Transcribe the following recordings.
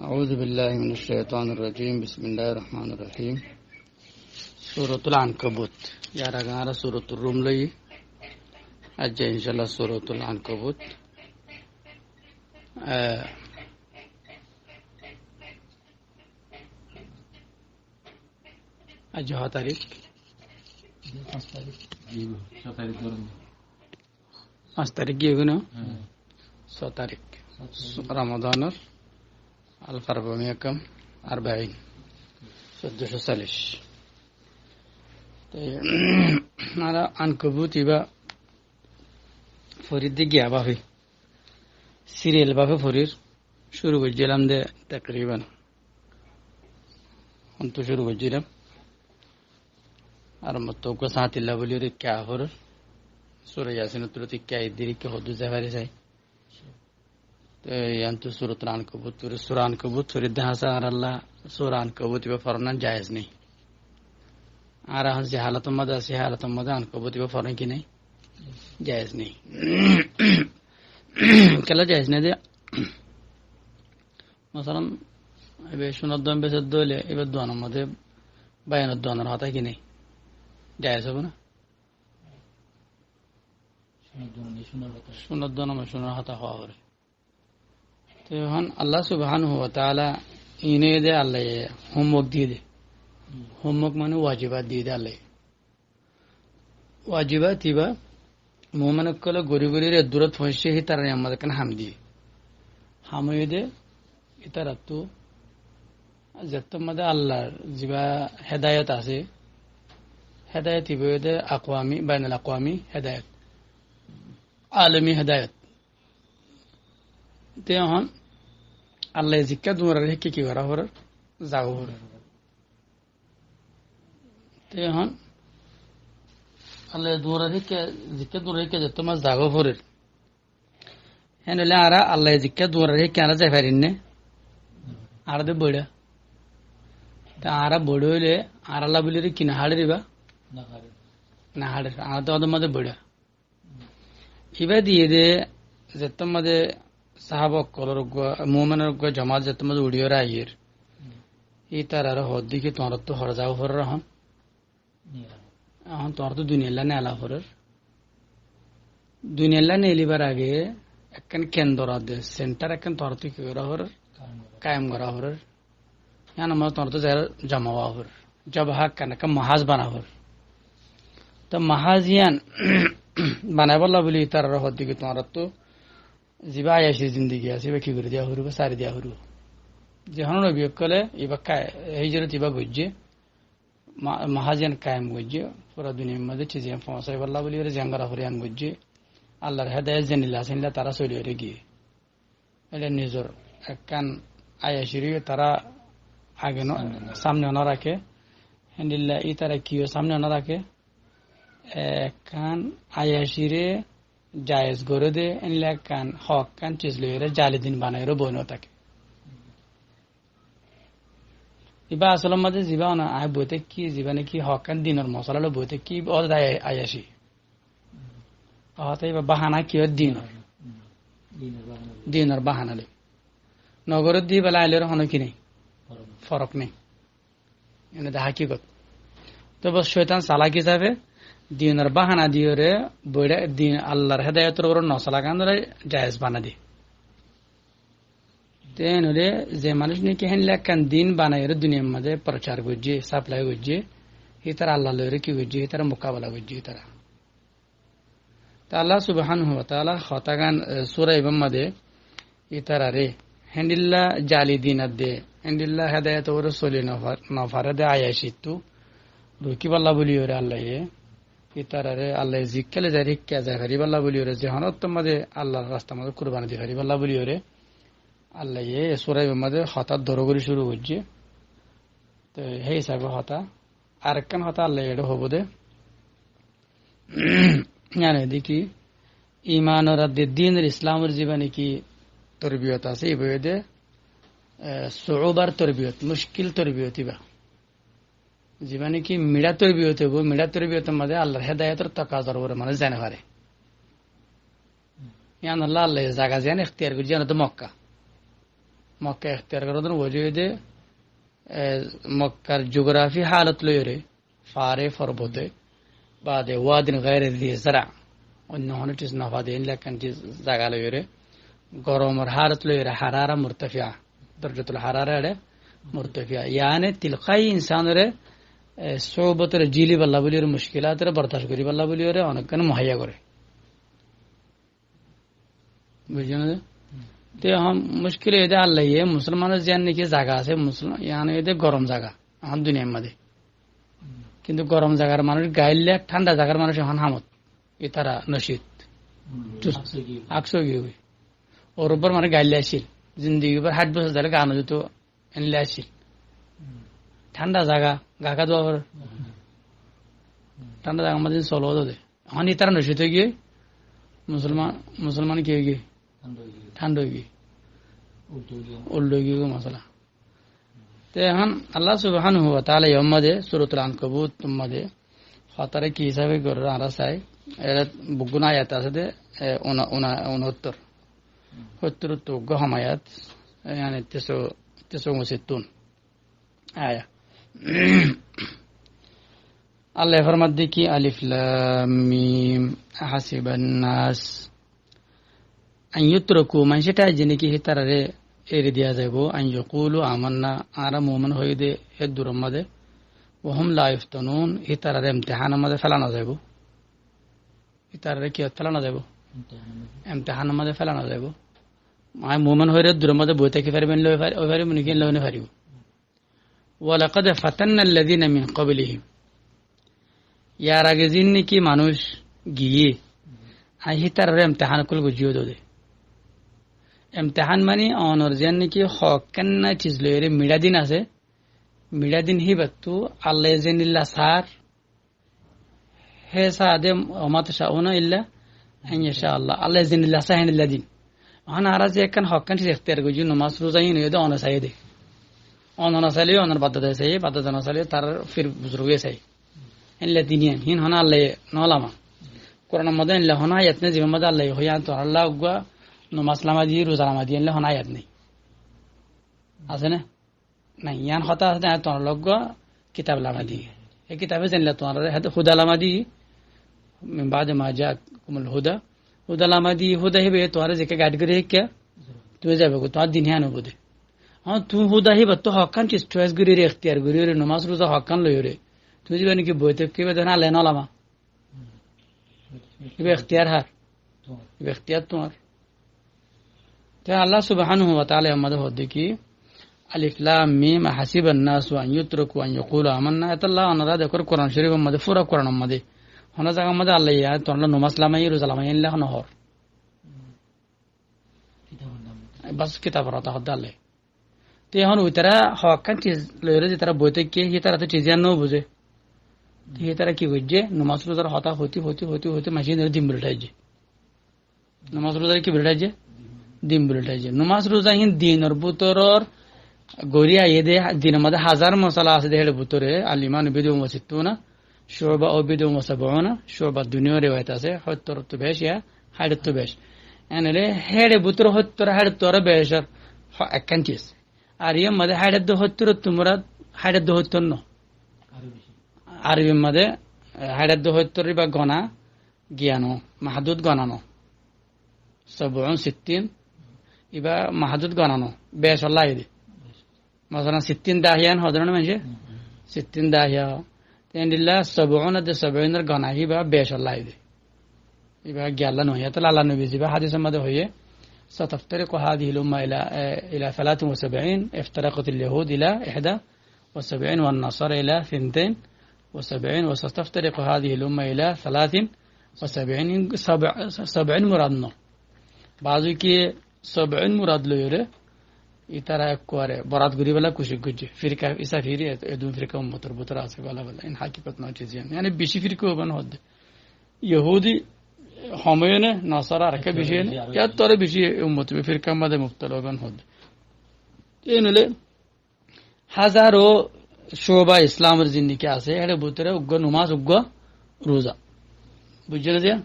أعوذ بالله من الشيطان الرجيم بسم الله الرحمن الرحيم سورة العنكبوت يا رجال سورة الروم لي أجا إن شاء الله سورة العنكبوت أجا تاريخ 5 তারিখ গিয়ে 6 তারিখ রমাদানের আল-40 1440 আমরা আনকবুত ইবা ফরিদ গিয়া বাফি সিরিয়াল বাফে ফরির শুরু করছিলাম দে তাকরিবান অন্ত শুরু করছিলাম আর মত কো সাতিল্লা বলি রে কে হর সূরা ইয়াসিন তুরতি কে দিরি কে হদু জাহারে যায় yantu surat al-ankabut surah ankabut furid hasa Allah surah ankabut be farnan jaiz nahi ara has halatum mada se halatum mada ankabut be farnan ki nahi jaiz nahi kala jaiz nahi de masalan ebe shunaddan be saddole ebe duana made bayan duana hata ki nahi jaiz hobe na shunaddan ma shunar hata hawre এখন আল্লাহ সুবহানাহু ওয়া তাআলা ইনে দে আল্লাহ homework দিয়ে দে homework মানে ওয়াজিবাত দিয়ে দে আল্লাহ ওয়াজিবাত ইবা মুমিন কলে গরি গরি রে দূরত পৌঁছে হি তার আমাদের কান হাম দিয়ে হাময়ে দে ইতারাতু যত মদে আল্লাহর জিবা হেদায়েত আছে হেদায়েত ইবে দে আকওয়ামি বাইনাল আকওয়ামি হেদায়েত আলমী হেদায়েত তে হন আল্লাহ জিক্কা দুমরা রেখে কি করা হর যাও হর তে হন আল্লাহ দুমরা রেখে জিক্কা দুমরা রেখে যত মাস যাও হরের হেনলে আরা আল্লাহ জিক্কা দুমরা রেখে কেন যাই পারিন নে আর দে বড়া তা আরা বড় হইলে আর আল্লাহ বলি রে কিনা হাড়ে রিবা না হাড়ে আর তো মধ্যে বড়া ইবা দিয়ে দে যত মধ্যে সাহাবা কলর মুমিনের জমাত যেত মধ্যে উড়িয়ে রাইয়ের এই তার আর হদ্দি কি তোমার তো হর যাও হর রহন এখন তোমার তো দুনিয়াল্লা নেলা হরের দুনিয়াল্লা নেলিবার আগে একখান কেন্দ্র দে সেন্টার একখান তোমার তো কি করা হর কায়েম করা হরের এখন আমার তোমার তো জমা হওয়া হর জব হাক কেন একটা মাহাজ বানা হর তো মাহাজিয়ান বানাই বললা বলি তার আর হদ্দি কি তোমার তো জিবা আয়াসি জিন্দগি আছে বা কি করে দেওয়া হরু বা সারি দেওয়া হরু যে হন বিয়োগ করলে এবার এই জন্য ইবা গজ্জে মহাজিয়ান কায়েম গজ্জে পুরা দুনিয়ার মধ্যে চিজিয়ান পৌঁছাই বললা বলি ওরা জাঙ্গারা হরিয়ান গজ্জে আল্লাহর হেদায়েত জেনিলা আসেনিলা তারা চলি হয়ে গিয়ে এটা নিজের একখান আয়াসির তারা আগে সামনে না রাখে হ্যান্ডিল্লা ই তারা কিও সামনে না রাখে একখান আয়াসিরে জায়েজ করে দে এনলে কান হক কান চিজলে জালি দিন বানাইরো বইনো থাকে ইবা আসল মাঝে জিবা না আয় বইতে কি জীবনে কি হক কান দিনের মশলা বইতে কি অদায় আয়াসি ইবা বাহানা কি দিনের বাহানা লে নগরের দি বেলা আইলের হন কি নেই ফরক নেই এনে দেখা কি কত তো বস শয়তান চালাক হিসাবে দিনের বাহানা দিয়ে রে বইটা দিন আল্লাহর হেদায়তের উপর নসলা কান জায়েজ বানা দি তেন হলে যে মানুষ নাকি হেনলে একখান দিন বানাই দুনিয়ার মাঝে প্রচার করছে সাপ্লাই করছে হি তারা আল্লাহ লরে কি করছে হি তারা মোকাবেলা করছে তারা তা আল্লাহ সুবহানাহু ওয়া তাআলা হতাগান সূরা ইবার মাঝে ই তারা রে হেন্ডিল্লা জালি দিন দে হেন্ডিল্লা হেদায়ত ওর চলি নফারে দে আয়াসিতু রুকি পাল্লা বলি ওরে আল্লাহ ইতারে আল্লাহ জিক্কালে যাই রিক্কা যায় হারিবাল্লা বলি ওরে যে হনত মাঝে আল্লাহর রাস্তা মাঝে কুরবানি দিয়ে হারিবাল্লা বলি ওরে আল্লাহ সোরাই মাঝে হঠাৎ দরগরি শুরু করছে তো সেই হিসাবে হতা আরেকখান হতা আল্লাহ এটা হবো দে দেখি ইমান দিনের ইসলামের জীবনে কি তরবিয়ত আছে এই বইয়ে দে সুউবার তরবিয়ত মুশকিল তরবিয়ত ইবা জীবনে কি মিড়া তরবিয়ত হবো মিড়া তরবিয়তের মধ্যে আল্লাহর হেদায়তের তাকাজার উপরে মানুষ জানে পারে ইয়ান আল্লাহ জায়গা যেন এখতিয়ার করি যেন তো মক্কা মক্কা এখতিয়ার করার ওজুদে মক্কার জিওগ্রাফি হালত লইরে ফারে পর্বতে বাদে ওয়াদিন গায়রে দিয়ে জারা অন্য হনটিস নফাদে ইনলাকান্টি জায়গা লইরে গরমের হালত লইরে হারারা মুরতাফিয়া দরজাতুল হারারা মুরতাফিয়া ইয়ানে তিলকাই ইনসানরে সোবতের জিলি বাল্লা বলির মুশকিলাতের বরদাস্ত করি বাল্লা বলিরে অনেকখানে মুহাইয়া করে বুঝছেন তো এখন মুশকিল এদের আল্লাহ মুসলমানের যে নাকি জায়গা আছে মুসলমান ইয়ানে এদের গরম জায়গা এখন দুনিয়ার মধ্যে কিন্তু গরম জায়গার মানুষ গাইলে ঠান্ডা জায়গার মানুষ এখন হামত এ তারা নশীত আকশো গিয়ে ওর উপর মানে গাইলে আসিল জিন্দিগি উপর 60 বছর ধরে গান যেত এনলে আসিল ঠান্ডা জায়গা গাকা দেওয়া ঠান্ডা জায়গা আমাদের চলো দে এখন ই তারা নশীত গিয়ে মুসলমান কি গিয়ে ঠান্ডা গিয়ে উল্টো গিয়ে মশলা তো এখন আল্লাহ সুবহানাহু ওয়া তাআলা ইয়ামাদে সূরাতুল আনকাবুত মধ্যে ফাতারে কি হিসাবে করে আমরা চাই এর বুগুনা আয়াত আছে দে 69 70 তো গহমায়াত يعني 69 আয়া আল্লাহ ফরমাতে কি আলিফ লাম মিম হাসিবান নাস আন ইউতরাকু মান সেটা জেনে কি হিতারে এরে দিয়া যাইব আন ইয়াকুলু আমান্না আরা মুমিন হইদে এ দুরম মধ্যে ওহম লা ইফতানুন হিতারে ইমতিহান মধ্যে ফেলানো যাইব হিতারে কি ফেলানো যাইব ইমতিহান মধ্যে ফেলানো যাইব আই মুমিন হইরে দুরম মধ্যে বইতে কি পারবেন লই পারবেন কি লইনে পারিব ওয়ালাকাদ ফাতান্না আল্লাযিনা মিন ক্বাবলিহিম ইয়ার আগে জিন্নি কি মানুষ গিয়ে আই হিতারে ইমতিহান কুল বুঝিও দে ইমতিহান মানে অনর জানি কি হক কেননা চিজ লইরে মিডাদিন আছে মিডাদিন হিবাতু আল্লাহ জানিল্লা সার হে সাদে ওমাত শাউনা ইল্লা আন ইয়াশা আল্লাহ আল্লাহ জানিল্লা সাহিনিল্লা দিন আনা আরাজ একখান হক কেন চিজ ইখতিয়ার গজি নামাজ রোজা ইন দে অন সাইদে অন সাইলে অনর বাদদা সাই বাদদা না সাইলে তার ফির বুজুর্গে সাই ইল্লা দিনিয়া হিন হনা আল্লাহ নলামা কোরআন মধ্যে ইল্লা হনা আয়াতনে জীবন মধ্যে আল্লাহ হইয়া তো আল্লাহ উগা নমাজ লামা দিয়ে রোজা লামা দিয়ে হন আয়াত নেই আছে না নাই ইয়ান কথা আছে তোমার লগ কিতাব লামা দিয়ে এই কিতাবে জানলে তোমার হুদা লামা দিয়ে বাদে মা যা কুমল হুদা লামা দিয়ে হুদা হিবে তোমার যে গাইড করে কে তুই যাবে তোমার দিন হ্যাঁ বোধে হ্যাঁ তুই হুদা হিব তো হকান চিজ চয়েস করি রে এখতিয়ার করি রে নমাজ রোজা হকান লই রে তুই যাবে নাকি বইতে কেবে না লেন লামা এখতিয়ার হার এখতিয়ার তোমার আল্লাহ সুবহানাহু ওয়া তাআলা আমাদের হদ্দে কি আলিফ লাম মিম হাসিবান নাস আন ইউতরাকু আন ইয়াকুলু আমান্না আল্লাহ অনরা দেখর কোরআন শরীফ মধ্যে পুরো কোরআন মধ্যে হনা জায়গা মধ্যে আল্লাহ ইয়া তোমরা নামাজ লামাই রোজা লামাই ইল্লাহ নহর বাস কিতাব রাতা হদ্দে আল্লাহ তে এখন ওইতারা হকান চিজ লইরে যে তারা বইতে কি হি তারা তো চিজ জানো বুঝে হি তারা কি বুঝে নামাজ রোজার হতা হতে মাসি দিন বলটাইছে নামাজ রোজার কি বলটাইছে দিন বলটাইছে নামাজ রোজা হিন দিনের বুতরর গরিয়া এদে দিনের মধ্যে হাজার মশলা আছে দেহের বুতরে আলিমান বিদু মসিতুনা শোবা ও বিদু মসাবনা শোবা দুনিয়া রেওয়ায়ত আছে 70 তো বেশ ইয়া 60 তো বেশ এনে হেড়ে বুতর 70 60 তো বেশ একখান চিজ আর ইয়ে মধ্যে 70 তোমরা 70 ন আরবি মধ্যে 70 বা গনা জ্ঞানো মাহদুদ গণানো 67 ইবা মাহাদুদ গণানো বেশ আল্লাহ দে মাসালান 60 দাহিয়ান হদরন মানে 60 দাহিয়া তেন্দিল্লা 70 গনা হিবা বেশ আল্লাহ দে ইবা জ্ঞালা নয় তো আল্লাহ নবী জিবা হাদিসের মধ্যে হয়ে ستفترق هذه الأمة إلى 73 افترقت اليهود إلى 71 والنصارى إلى 72 وستفترق هذه الأمة إلى 73 مراد نو بعضی که 70 مراد لویره ایتara کواره برات گری والا کوشش گوجه فرقه ایسا فیری ادون فرقه امتر بوتر آسه والا این حقیقت نه چیزی یعنی بیشی فرقه اوبن هد یهودی همونه نصارا رکه بیشی یا تاره بیشی امت به فرقه ماده مبتلا اوبن هد اینوله هزارو شعبه اسلام زندگی آسه هر بوتره اگه نماز اگه روزا بجنه دیا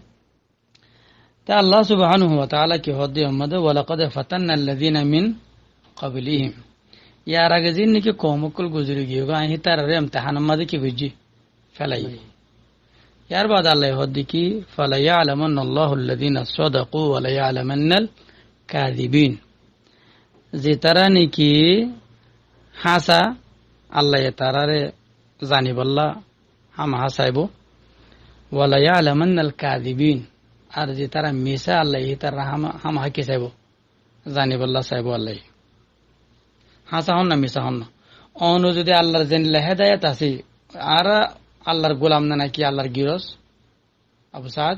তা আল্লাহ সুবহানাহু ওয়া তাআলা কি হদ্দে উম্মদে ওয়ালাকাদ ফাতান্না আল্লাযিনা মিন قبلهم ইয়ার আগে যে নাকি কমকল গুজরে গিয়ে আহি তার ইমতিহান মাঝে কি বুঝি ফেলাই ইয়ার বাদ আল্লাহ হদ্দি কি ফালা ইয়ালামান্না আল্লাহুল্লাযিনা সাদাকু ওয়া লা ইয়ালামান্নাল কাযিবিন যে তারা নাকি হাসা আল্লাহ তারারে জানিবাল্লাহ হাম হাসাইব ওয়া লা ইয়ালামান্নাল কাযিবিন আর যে তারা মিশা আল্লাহ তারা হাম হাকি চাইব জানিবাল্লাহ চাইব আল্লাহ হাসা হন না মিশা হন না অনু যদি আল্লাহর জেনলে হেদায়েত আছে আর আল্লাহর গোলাম না নাকি আল্লাহর গিরস আবু সাদ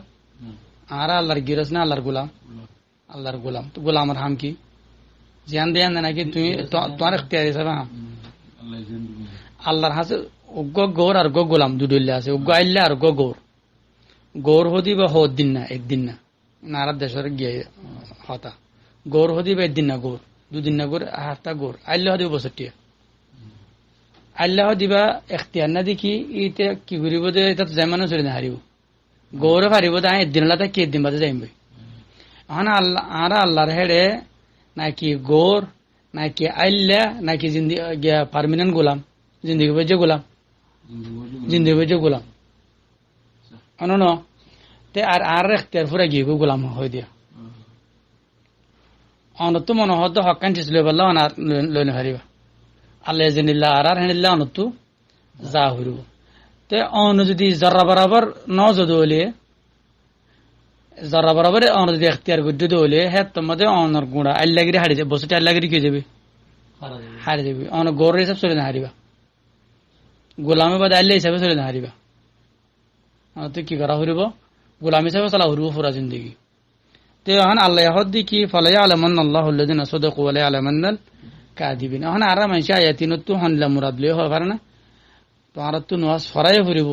আর আল্লাহর গিরস না আল্লাহর গোলাম আল্লাহর গোলাম তো গোলামের হাম কি জিয়ান দেয়ান না নাকি তুমি তোমার ইখতিয়ার হিসাবে হাম আল্লাহর হাসে উগ্গ গৌর আর গো গোলাম দুডুল্লে আছে উগ্গ আইল্লা আর গো গৌর গৌর হদি বা হদ দিন না একদিন না নারাদ দেশের গিয়ে হতা গৌর হদি বা একদিন না গৌর দুদিন না গৌর হাতটা গৌর আল্লাহ দিব বছরটিয়া আল্লাহ দিবা এখতিয়ার না দেখি ইতে কি করিব যে এটা যেমন চলে না হারিব গৌরব হারিব দা একদিন আল্লাহ কি একদিন বাদে যাইব এখন আল্লাহ আর আল্লাহর হেড়ে নাকি গৌর নাকি আল্লাহ নাকি জিন্দি পারমানেন্ট গোলাম জিন্দিগি বজে গোলাম জিন্দিগি বজে গোলাম অনন তে আর এখতিয়ার ফুরা গিয়ে গোলাম হয়ে দিয়া অনত মনে হতো হকান চিস লই বললা অনার লইনে হারিবা আল্লাহ জেনিল্লা আর হেনিল্লা অনতু যা হইব তে অন যদি জরা বরাবর ন যদি হলে জরা বরাবর অন যদি এখতিয়ার গুড হলে হে তোমাদের অনর গুণা আল্লাহগিরি হারি যাবে বসুটি আল্লাহগিরি কে যাবে হারি যাবে অন গৌর হিসাব চলে না হারিবা গোলামে বাদে আল্লাহ হিসাবে চলে না হারিবা তুই কি করা হইব গোলাম হিসাবে চলা হইব পুরা জিন্দগি তে এখন আল্লাহ হদ্দি কি ফলা ইয়ালামান্না আল্লাহুল্লাযিনা সাদাকু ওয়া লা ইয়ালামান্নাল কাযিবিন এখন আর মানুষ আয়াতিন তো হনলা মুরাদ লই হয় পারে না তো আর তো নওয়াজ ফরাই হরিব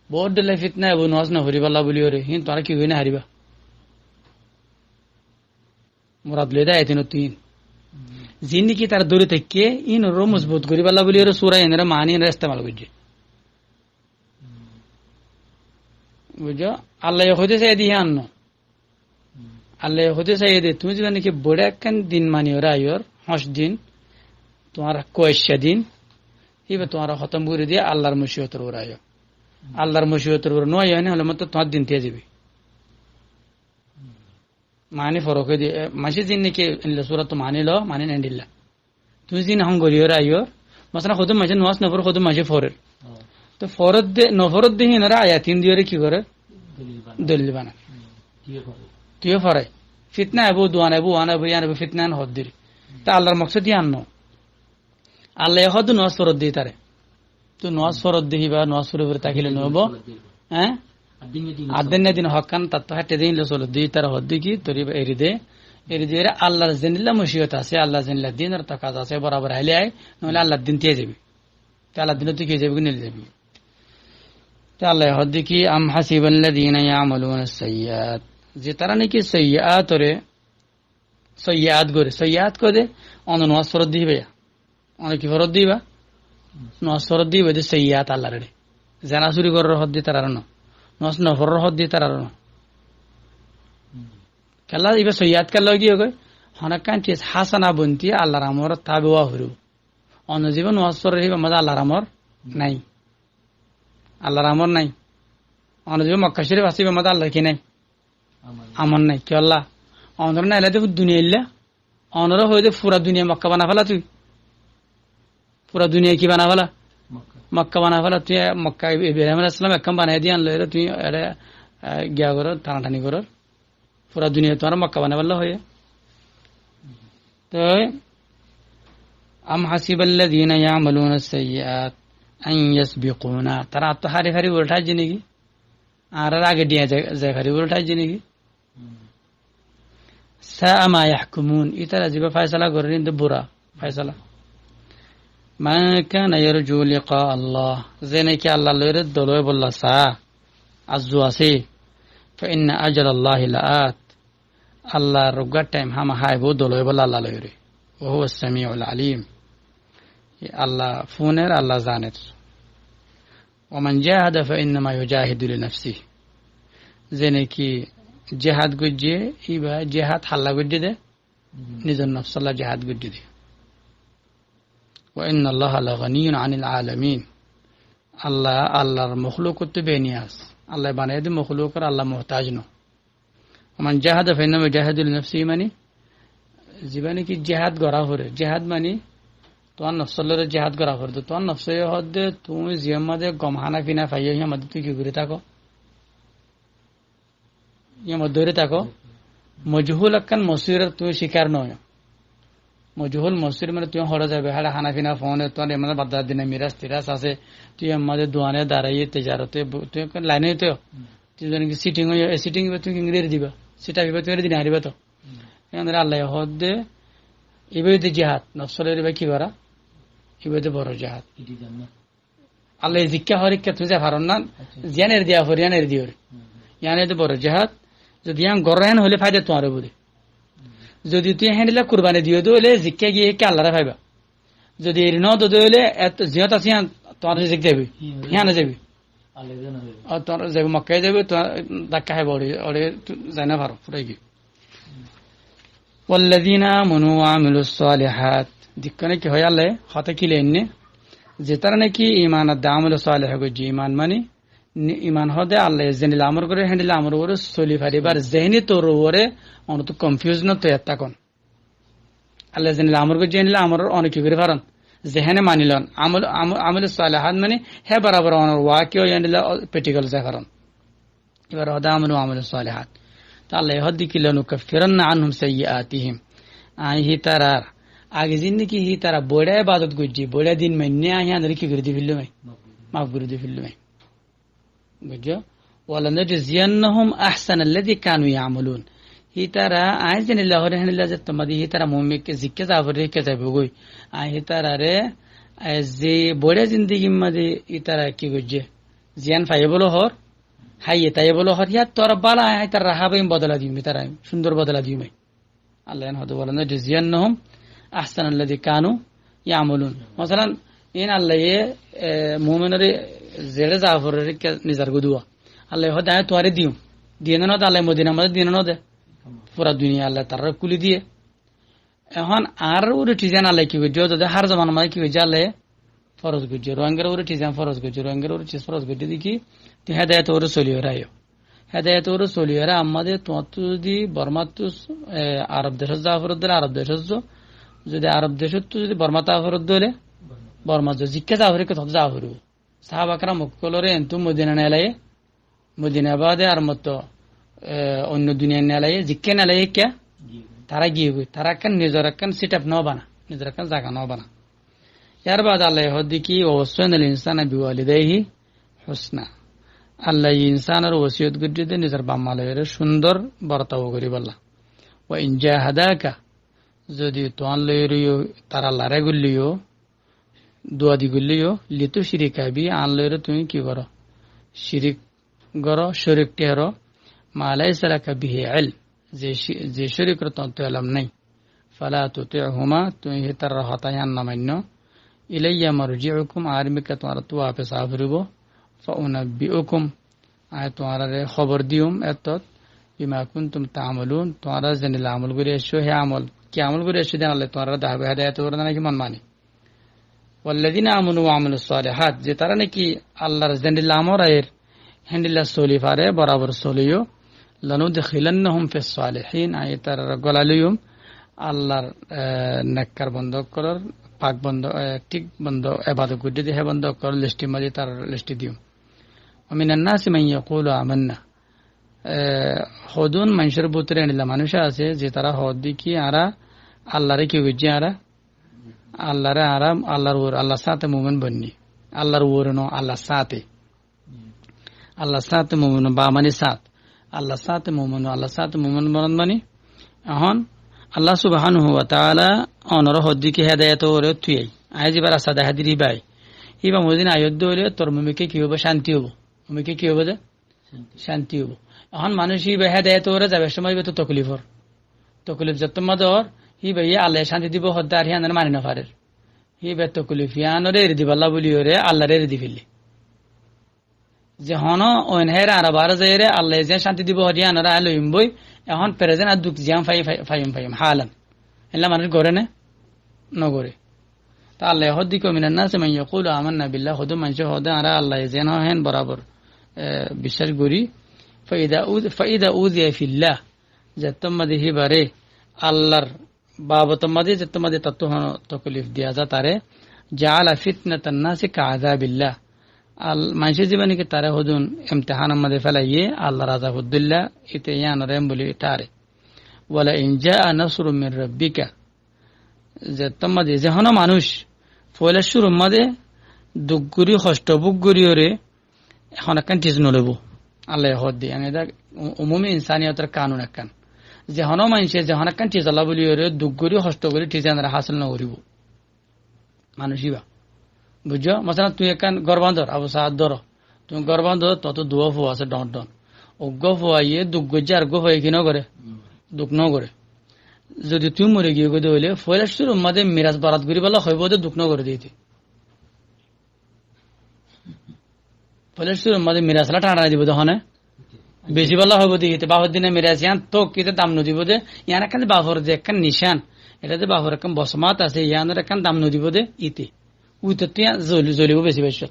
বহুত দিলে ফিতনা এবো নওয়াজ না হরিব আল্লাহ বলি ওরে হিন তোরা কি হইনা হারিবা মুরাদ লই দা আয়াতিন তিন জিন্দি কি তার দূরে থেকে ইন রো মজবুত করিব আল্লাহ বলি ওরে সূরা এনরা মানি এর ইস্তেমাল করছে বুঝো আল্লাহ হইতে চাই দি আন্ন আল্লাহ হতে চাই দে তুমি যদি নাকি বড় একখান দিন মানি ওরা আইর হস দিন তোমার কয়েশা দিন এবার তোমার খতম করে দিয়ে আল্লাহর মসিহতের ওরা আয় আল্লাহর মসিহতের ওরা নয় হয় না হলে মতো তোমার দিন দিয়ে যাবি মানি ফরক হয়ে দিয়ে মাসি দিন নাকি সুরা তো মানি লো মানি নেন্ডিল্লা তুমি দিন হঙ্গরি ওরা আইর মাসনা খতম মাসে নোয়াজ নফর খতম মাসে ফরের তো ফরত দে নফরত দিয়ে এনারা আয়া তিন দিয়ে কি করে দলিল বানা তুইও ফরাই ফিতনা এবো দোয়ান এবো ওয়ান এবো ইয়ান এবো ফিতনা হদ দিরি তা আল্লাহর মকসদ দিয়ে আনো আল্লাহ হদ নওয়াজ ফরত দিই তারে তো নওয়াজ ফরত দিই বা নওয়াজ ফরত তাকিলে নব হ্যাঁ আদিন দিন হকান তার তো হাতে দিন চলো দিই তার হদ দি কি তোর এরি দে আল্লাহর জেনিল্লা মুশিয়ত আছে আল্লাহ জেনিল্লা দিন আর তাকাজ আছে বরাবর আইলে আয় নহলে আল্লাহর দিন দিয়ে যাবি তা আল্লাহর দিন তুই কে যাবি কি নিয়ে যাবি তা আল্লাহ হদ দি কি আম হাসিবাল্লাযিনা ইয়ামালুনা সাইয়্যাত যে তারা নাকি সৈয়াত ওরে সৈয়াত করে সৈয়াত করে অন্য নওয়াজ ফরত দিবে অনেক কি ফরত দিবা নওয়াজ ফরত দিবে যে সৈয়াত আল্লাহর রে জানা চুরি করার হদ দিয়ে তার আর নওয়াজ নফরের হদ দিয়ে তার আর খেলা এবার সৈয়াত খেলা কি হয় হনাক কান্টি হাসানা বন্তি আল্লাহর আমর তাবেওয়া হইব অন্য জীবন নওয়াজ ফরত হইবা মজা আল্লাহর আমর নাই আল্লাহর আমর নাই অন্য জীবন মক্কা শরীফ আসিবে মজা আল্লাহর কি নাই আমার নাই কি আল্লাহ অনর না এলে দুনিয়া ইল্লা অনর হয়ে পুরা দুনিয়া মক্কা বানা ফেলা তুই পুরা দুনিয়া কি বানা ফেলা মক্কা বানা ফেলা তুই মক্কা ইব্রাহিম আলাইহিস সালাম একদম বানাই দিয়ে আনলো এরা তুই এটা গিয়া করো টানাটানি করো পুরা দুনিয়া তোমার মক্কা বানা ফেলা হয়ে তো আম হাসিবাল্লাযিনা ইয়ামালুনা সাইয়্যাত আন ইয়াসবিকুনা তারা তো হারি হারি উল্টাই জিনিস আর আগে দিয়ে যায় হারি উল্টাই জিনিস সাআ মা ইয়াহকুমুন ইতারা জিবা ফয়সালা করেন তো বুরা ফয়সালা মা কানা ইয়ারজু লিকা আল্লাহ জেনে কি আল্লাহ লরে দলয় বললা সা আজু আছে فإن أجل الله لآت الله رغا টাইম হামা হাইবো দলয় বললা আল্লাহ লরে وهو السميع العليم আল্লাহ ফোনের আল্লাহ জানেন ومن جاهد فإنما يجاهد لنفسه জেনে কি জেহাদ গজ্জে ইবা জেহাদ হাল্লা গজ্জে দে নিজের নফস আল্লাহ জেহাদ গজ্জে দে ওয়া ইন্নাল্লাহা লাগানিয়্যুন আনিল আলামিন। আল্লাহ আল্লাহর মখলুকত বেনিয়াস, আল্লাহ বানায় দিয়ে মখলুকর আল্লাহ মুহতাজ ন। মান জাহাদা ফাইন্নামা জাহাদু লিনাফসিহি, মানে জীবনে কি জেহাদ করা হরে, জেহাদ মানে তোমার নফসলের জেহাদ করা হরে। তো তোমার নফসে হদে তুমি জিয়ার মধ্যে গম হানা ফিনা ফাইয়া হিয়া মধ্যে তুই কি করে থাকো, ইয়া মধ্যে ধরে থাকো। মজহুল আক্কান মসির তুমি শিকার নয়। মজহুল মসির মানে তুমি হরে যাবে হাড়া হানা ফিনা ফোনে তোমার এমন বাদার দিনে মিরাজ তিরাজ আছে, তুই আমাদের দোয়ানে দাঁড়াইয়ে তেজারতে তুই লাইনে তো তুই সিটিং সিটিং তুমি ইংরেজি দিবা, সেটা তুমি দিন হারিবা। তো আল্লাহ হদে এবারে জেহাদ নফসলের কি করা, এবারে বড় জেহাদ। আল্লাহ জিজ্ঞা হরিকা তুই যা পারন না জিয়ানের দিয়া হরিয়ানের দিয়ে ইয়ানে বড় জেহাদ। যদি ইয়ান গরহেন হলে ফায়দা তোমার বুঝে, যদি তুই হ্যান্ডিলা কুরবানি দিয়ে দলে জিজ্ঞা গিয়ে কে আল্লাহরা পাইবা। যদি এর ন দলে এত জিহত আছে তোমার জিজ্ঞা যাবি, হিয়ানে যাবি, তোমার যাবি মক্কায় যাবি, তোমার ধাক্কা খাইব ওরে যাই না পারো ফুটাই গিয়ে। والذين آمنوا وعملوا الصالحات দিকনে কি হয় আল্লাহ হতে কি লেনে যে তারা নাকি ঈমান আর আমল সালেহ গজি ঈমান মানে ঈমান হদে আল্লাহ জেনিল আমর করে হ্যান্ডেল আমর ওরে সলি ফারিবার জেহনি তোর ওরে অনত কনফিউজ ন তো এতক্ষণ আল্লাহ জেনিল আমর গজি জেনিল আমর অনেক কি করে পারেন জেহনে মানিলন আমল আমল সালেহাত মানে হে বরাবর অনর ওয়াকিও হ্যান্ডেল প্র্যাকটিক্যাল যা কারণ এবার হদে আমল সালেহাত আল্লাহ হদি কিলানু কাফিরান্না আনহুম সাইয়্যাতিহিম আহি তারার আগে জিন্দেগি হি তারা বড় ইবাদত করজি বড় দিন মাইনে আহি আদর কি করে দি ফিল্লু মাই মাফ করে দি ফিল্লু মাই বুঝছো ওয়ালা নাজজিয়ান্নাহুম আহসানাল্লাযী কানু ইয়ামালুন হি তারা আইজেন লাহরে হানিলা যে তোমাদি হি তারা মুমিনকে জিক্কে যাবরে কে যাবে গই আহি তারা রে যে বড় জিন্দেগি মধ্যে হি তারা কি করছে জিয়ান ফাই বলো হর হাইয়ে তাই বলো হরিয়া তোর বালা আয় তার রাহাবাইম বদলা দিবি তারা সুন্দর বদলা দিবি আল্লাহ হয়তো বলেন যে জিয়ান্নাহুম আহসানাল্লাযী কানু ইয়ামালুন। মাসালান ইন আল্লাহ মুমিনের জেরে জাফরের নিজার গুদুয়া আল্লাহ হয়তো আয় তোরে দিও দিয়ে না তো আল্লাহ মদিনা মধ্যে দিন না দে পুরা দুনিয়া আল্লাহ তার কুলি দিয়ে এখন আর ওরে টিজান আল্লাহ কি করছে যদি হার জমান মানে কি হয়েছে আল্লাহ ফরজ করছে রোহিঙ্গার ওরে টিজান ফরজ করছে রোহিঙ্গার ওরে চিজ ফরজ করছে দেখি হেদায়ত ওরে চলিয়ে রায় হেদায়ত ওরে চলিয়ে রা আমাদের তোমার তো যদি বর্মা তো আরব দেশ জাফরত দিলে আরব দেশ যদি আরব দেশত তো যদি বর্মা তাফরত দিলে বর্মা জিজ্ঞা জাফরিকে তত জাফর সাহাবাকরা মক্কলরে এন্তু মদিনা নেলায়ে মদিনা বাদে আর মতো অন্য দুনিয়া নেলায়ে জিজ্ঞা নেলায়ে কে তারা গিয়ে তারা কান নিজের কান সেট আপ ন বানা নিজের কান জায়গা ন বানা ইয়ার বাদ আল্লাহ হদি কি ওয়াসানাল ইনসানা বিওয়ালিদাইহি হুসনা আল্লাহ ইনসানের ওসিয়ত করতে নিজের বাম্মালের সুন্দর বর্তাও করি বললা ও ইন জাহাদাকা যদি তোয়ান লইরিও তারা লারে গুলিও দুয়াদি গুলিও লিতু শিরিকা বি আন লইরে তুমি কি করো শিরিক করো শরিক টেরো মালাই সালাকা বিহি ইলম যে শরিকর তন্ত ইলম নাই ফালা তুতিহুমা তুমি তার হতায়ান নামান্য ইলাইয়া মারজিউকুম আরমিকা তোমার তো আপে সাফরিব ফাউনাবিউকুম আয় তোমার খবর দিউম এতত বিমা কুনতুম তা'মালুন তোমরা জেনে আমল করে এসো হে আমল কি আমল করে এসে দেন আল্লাহ তোমরা দাবে হেদায়েত করে নাকি মন মানে ওয়াল্লাযিনা আমানু ওয়া আমিলুস সালিহাত যে তারা নাকি আল্লাহর জেনে আমরায়ের হ্যান্ডেলা সলি পারে বরাবর সলিও লানুদখিলান্নাহুম ফিস সালিহিন আয় তারা গলালিয়ুম আল্লাহর নেককার বন্ধ করার পাক বন্ধ ঠিক বন্ধ ইবাদত করতে হে বন্ধ করার লিস্টি মাঝে তার লিস্টি দিও মিনান নাসি মান ইয়াকুলু আমান্না হদুন মানুষের ভিতরে নিলা মানুষ আছে যে তারা হদ দেখি আরা আল্লাহরে কি বুঝছি আরা আল্লাহরে আরাম আল্লাহর ওর আল্লাহর সাথে মুমিন বন্নি আল্লাহর ওর ন আল্লাহর সাথে মুমিন বা মানে সাথ আল্লাহর সাথে মুমিন বরন মানে এখন আল্লাহ সুবহানাহু ওয়া তাআলা অনর হদ দেখি হেদায়েত ওরে তুই আই যেবার আসাদ হাদিরি ভাই ইবা মদিন আয়োধ্য হলে তোর মুমিকে কি হবে শান্তি হবো মুমিকে কি হবে শান্তি হবো এখন মানুষ হি হেদায়েত ওরে যাবে সময় তো তকলিফ যত মদর হি ভাই আল্লাহ শান্তি দিব হদ্দা আর হিয়ান মানি না পারে হি বে তকলিফ হিয়ানরে এর দিবাল্লা বলি ওরে আল্লাহরে এর দি ফেললি যে হন ওন হের আর বার যাইরে আল্লাহ যে শান্তি দিব হরিয়ানরা আলইম বই এখন প্রেজেন্ট আর দুঃখ জিয়াম ফাইম হালান এলা মানুষ গরে না নগরে তা আল্লাহ হদ্দিক মিনান নাস মান ইয়াকুলু আমান্না বিল্লাহ, হদু মানুষ হদে আরা আল্লাহ যেন হেন বরাবর বিশ্বাস করি। ফাইদা উযিয়া ফিল্লাহ, যে তোমাদের হিবারে আল্লাহর বাবত মাঝে যে তোমাদের তত্ত্ব তকলিফ দিয়া যা তারে জাআলা ফিতনাতান নাসি কাযাবিল্লাহ, মানুষের জীবনে তারা হদুন ইমতিহান আমাদের ফেলাইয়ে আল্লাহ রাজা হুদ্দুল্লাহ ইতে ইয়ানরেম বলি তারে। ওয়ালা ইন জাআ নাসরুম মির রাব্বিকা, যে তোমাদের যেহন মানুষ ফয়লা শুরু মাঝে দুঃগুরি কষ্ট বুকগুরি ওরে এখন একখান টিজ নলব আল্লাহ হদ দিয়ে আমি উমুমি ইনসানিয়তের কানুন একখান যেহন মানুষে যেহন একখান টিজ আল্লাহ বলি ওরে দুঃগুরি কষ্ট করে টিজ হাসিল নকরিব মানুষই বা বুঝছো। মশলা তুই একখান গর্বান্ধর আবু সাহাদ ধর, তুমি গর্বান্ধর তত দুয়া ফো আছে ডন ডন অজ্ঞ ফোয়াইয়ে দুঃখ গজ্জে আর গো হয়ে কি ন করে দুঃখ ন করে। যদি তুই মরে গিয়ে গদে হইলে ফয়লাশুর উম্মাদে মিরাজ বারাত করি বলা হইব দুঃখ ন করে দিতে, ফয়লাশুর উম্মাদে মিরাজলা টানা দিব তখন বেশি বলা হইব দিতে। বাপর দিনে মিরাজ ইয়ান তো কিতে দাম নদিব দে, ইয়ান একখান বাপর যে একখান নিশান এটাতে বাপর একখান বসমাত আছে, ইয়ানের একখান দাম নদিব দে ইতে উইতে জ্বলিব বেশি বেশি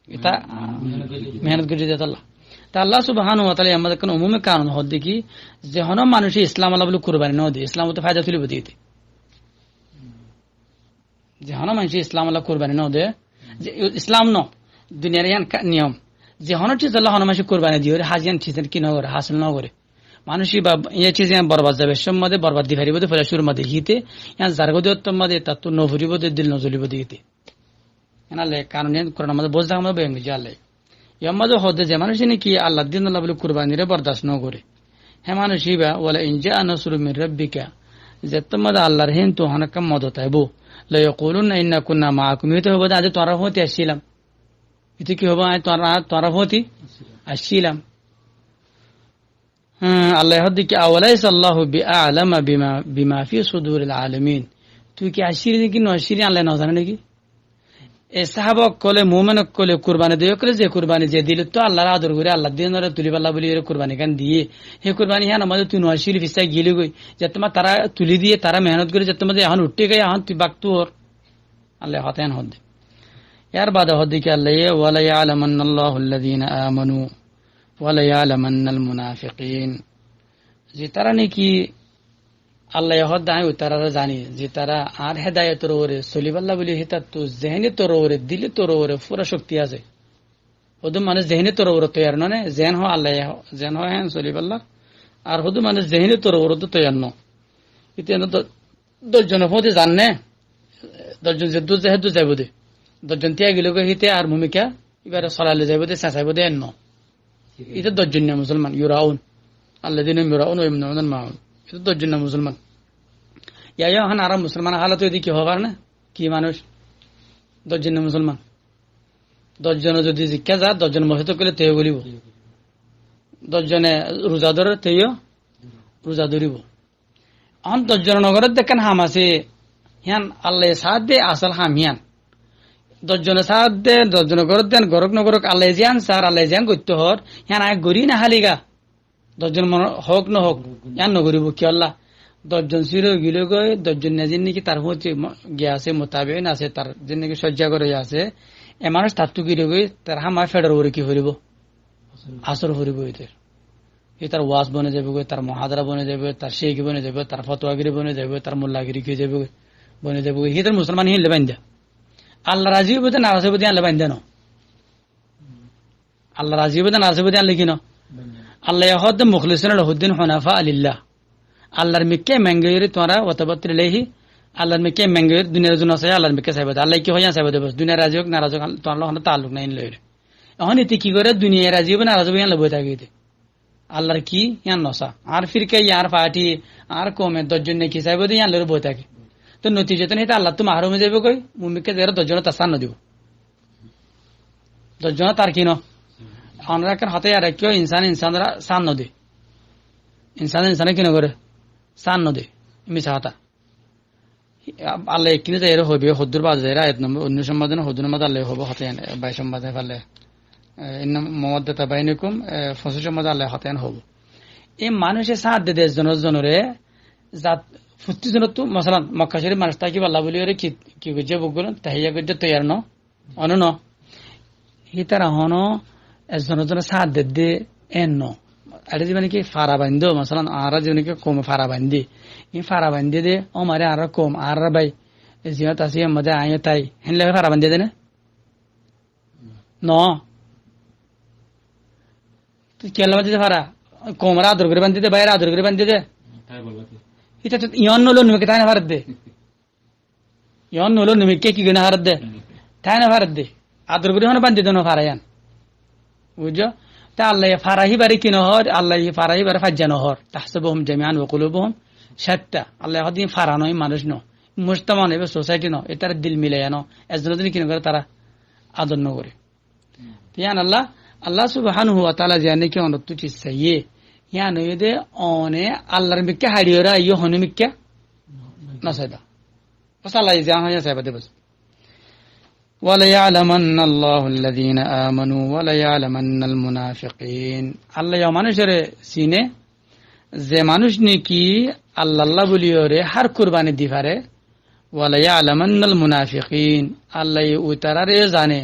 এটা মেহনত করে দিতে আল্লাহ। তা আল্লাহ সুবহানাহু ওয়া তাআলা আমাদের কোন উমুমে কারণ হদ দেখি যে হন মানুষ ইসলাম আল্লাহ বলে কুরবানি ন দিয়ে ইসলাম তো ফায়দা তুলিব দিতে, যে হন মানুষ ইসলাম আল্লাহ কুরবানি ন দে যে ইসলাম ন দুনিয়ার ইয়ান নিয়ম যে হন চিজ আল্লাহ হন মানুষ কুরবানি দিয়ে হাজিয়ান চিজের কি ন করে হাসিল ন করে মানুষই বা ইয়ে চিজ বরবাদ যাবে সম্মাদে বরবাদ দি ফারিব ফলে শুরু মাদে হিতে ইয়ান জারগদিয়ত্তম মাদে তাত নভরিব দে দিল নজলিব দিতে এনালে কারণ কোরআন আমাদের বোঝা আমাদের বেঙ্গি জালে ইয়ামাদে হদে যে মানুষ নাকি আল্লাহ দিন আল্লাহ বলে কুরবানিরে বরদাস্ত ন করে হে মানুষই বা ওয়ালা ইন জাআ নাসরুম মির রাব্বিকা, যে তোমাদের আল্লাহর হেন তো হনকাম মদত আইবো লা ইয়াকুলুনা ইন্না কুন্না মাআকুম, এটা হবে আজ তোরা হতে আসছিলাম, এটা কি হবে তোরা হতে আসছিলাম। আল্লাহ হদ্দিকে আওয়ালাইসা আল্লাহু বিআলামা বিমা ফি সুদুরিল আলামিন, তুই কি আসিরি নাকি নসিরি আল্লাহ না জানে নাকি? এ সাহাবক কলে মুমিনক কলে কুরবানি দিয়ে কলে যে কুরবানি যে দিল তো আল্লাহর আদর করে আল্লাহ দিনের তুলিবাল্লাহ বলি কুরবানি কান দিয়ে হে কুরবানি হ্যাঁ আমাদের তুই নসিরি ফিসাই গিলে গই যে তোমার তারা তুলি দিয়ে তারা মেহনত করে যে তোমাদের এখন উঠতে গিয়ে এখন তুই বাক তোর আল্লাহ হতেন হদ ইয়ার বাদে হদ্দিকে আল্লাহ ওয়ালা ইয়ালামান্নাল্লাহু আল্লাযীনা আমানু ওয়ালা ইয়ালামান্নাল মুনাফিকিন, যে তারা নাকি আল্লাহ হদ আমি তারা জানি যে তারা আর হেদায়তের ওরে সলিবাল্লাহ বলি হেতার তো জেহেনি তোর ওরে দিলে তোর ওরে পুরা শক্তি আছে হদু মানে জেহেনি তোর ওরে তৈয়ার নয় জেন হো আল্লাহ জেন হেন সলিবাল্লাহ আর হদু মানে জেহেনি তোর ওরে তো তৈয়ার ন ইতিহাস 10 জনের মধ্যে জানে 10 জন যেহেতু যেহেতু যাইব দে 10 জন তিয়া গেলে হিতে আর ভূমিকা এবারে সরালে যাইব দে চেঁচাইব দে ন এটা 10 জন মুসলমান ইউরাউন আল্লাহ দিন ইউরাউন ও ইমনাউন মাউন, এটা 10 জন মুসলমান ইয়া হান আর মুসলমান হালত কি হবার না কি মানুষ 10 জন মুসলমান 10 জন যদি জিজ্ঞা যা 10 জন মহিত করলে তেও বলিব 10 জনে রোজা ধরে তেও রোজা ধরিব। এখন 10 জন নগরের দেখেন হাম আছে হিয়ান আল্লাহ সাথ দে আসল হাম হিয়ান 10 জনে সাথ দে 10 জন গরত দেন গরক নগরক আল্লাহ জিয়ান সার আল্লাহ জিয়ান করতে হর হিয়ান আয় গরি না হালিগা 10 জন হোক ন হোক ইয়ান নগরিব কি আল্লাহ 10 জন সিরো গিলে গই 10 জন নাজিন নাকি তার হচ্ছে গিয়ে আছে মোতাবেন আছে তার যে নাকি সজ্জা করে আছে এ মানুষ তার টু গিলে গই তার হামা ফেডার ওরে কি হরিব আসর হরিব এদের এই তার ওয়াজ বনে যাবে তার মহাদারা বনে যাবে তার শেখ বনে যাবে তার ফতোয়াগিরি বনে যাবে তার মোল্লাগিরি খেয়ে যাবে বনে যাবে হি তার মুসলমান হিলে বান্ধা আল্লাহ রাজি হইব না রাজি হইব আল্লাহ বান্ধা ন আল্লাহ রাজি হইব না রাজি হইব আল্লাহ কি ন আল্লাহ হদ মুখলিসিন লাহুদ্দিন হুনাফা আলিল্লাহ আল্লাহর মিকে মেঙ্গেরি তোরা ওয়াতাবাত্তির ইলাইহি আল্লাহর মিকে মেঙ্গেরি দুনিয়ার জন্য আছে আল্লাহর মিকে সাইবাদ আল্লাহ কি হইয়া সাইবাদ বস দুনিয়া রাজি হোক না রাজি হোক তো আল্লাহ তাআল্লুক নাই লইরে এখন এতে কি করে দুনিয়া রাজি হবে না রাজি হবে আল্লাহ বই থাকে আল্লাহর কি ইয়ান নসা আর ফিরকে ইয়ার পার্টি আর কমে 10 জন নাকি সাইবাদ ইয়ান লইরে বই থাকে তো নতিজতে নেই আল্লাহ তো মাহরুমে যাবে কই মুমিকে যারা 10 জন তার সান্ন দিব 10 জন তার কি ন অনরাকের হাতে আর কেউ ইনসানরা সান্ন দে ইনসানে কিনে করে সান্ন দে মিছা হাতা আল্লাহ কিনে যাই হবে হদ্দুর বাজে আয়াত নম্বর 19 সম্বাদন হদ্দুর মধ্যে আল্লাহ হবে হাতে 22 সম্বাদে ফেলে ইন্না মাওয়াদ্দাতা বাইনাকুম 25 সম্বাদে আল্লাহ হাতে হব এই মানুষের সাথ দে 10 জনের জনরে জাত ফুটি জনতো মাসালান মক্কা শরীফ মানুষ থাকি আল্লাহ বলি ওরে কি গজ্জে বগুলো তাহিয়া গজ্জে তৈয়ার ন অনন হিতারা হন একজনের সাথ দে এন ন এটা যে কি ফারা বান্ধো মাসালান আর যেন কম ফারা বান্ধি ই ফারা বান্ধি দে ও মারে আর কম আর ভাই জিয়াত আসি মধ্যে আয় তাই হেন লাগে ফারা বান্ধি দে না ন তুই কেলা বান্ধি দে ফারা কমরা আদর করে বান্ধি দে বাইরে আদর করে বান্ধি দে এটা তো ইয়ন নলো নিমিকে তাই না ভারত দে ইয়ন নলো নিমিকে কি গনা ভারত দে তাই না ভারত দে আদর করে হন বান্ধি দেন ফারায়ান বুঝছো তা আল্লাহ ফারাহি বারে কি নহর আল্লাহ ফারাহি বারে ফাজ্জা নহর তাহসাবুহুম জামিআন ওয়া কুলুবুহুম শাত্তা আল্লাহ হদিন ফারা নয় মানুষ ন মুজতামা নেবে সোসাইটি ন এটার দিল মিলায় ন একজন কি করে তারা আদর ন করে ইয়ান আল্লাহ সুবহানাহু ওয়া তাআলা জানে কি অনত্তু চিসাইয়ে ইয়ান ওইদে অনে আল্লাহর মিক্কা হারিয়রা ইয়ো হনে মিক্কা নসাইদা বস আল্লাহ জান হয় সাইবাদে বস ওয়ালা ইয়ালামান্না আল্লাহু আল্লাযীনা আমানু ওয়ালা ইয়ালামান্নাল মুনাফিকিন আল্লাহ মানুষেরে সিনে যে মানুষ নাকি আল্লাহ বলিওরে হার কুরবানি দিফারে ওয়ালা ইয়ালামান্নাল মুনাফিকিন আল্লাহ ওই তারারে জানে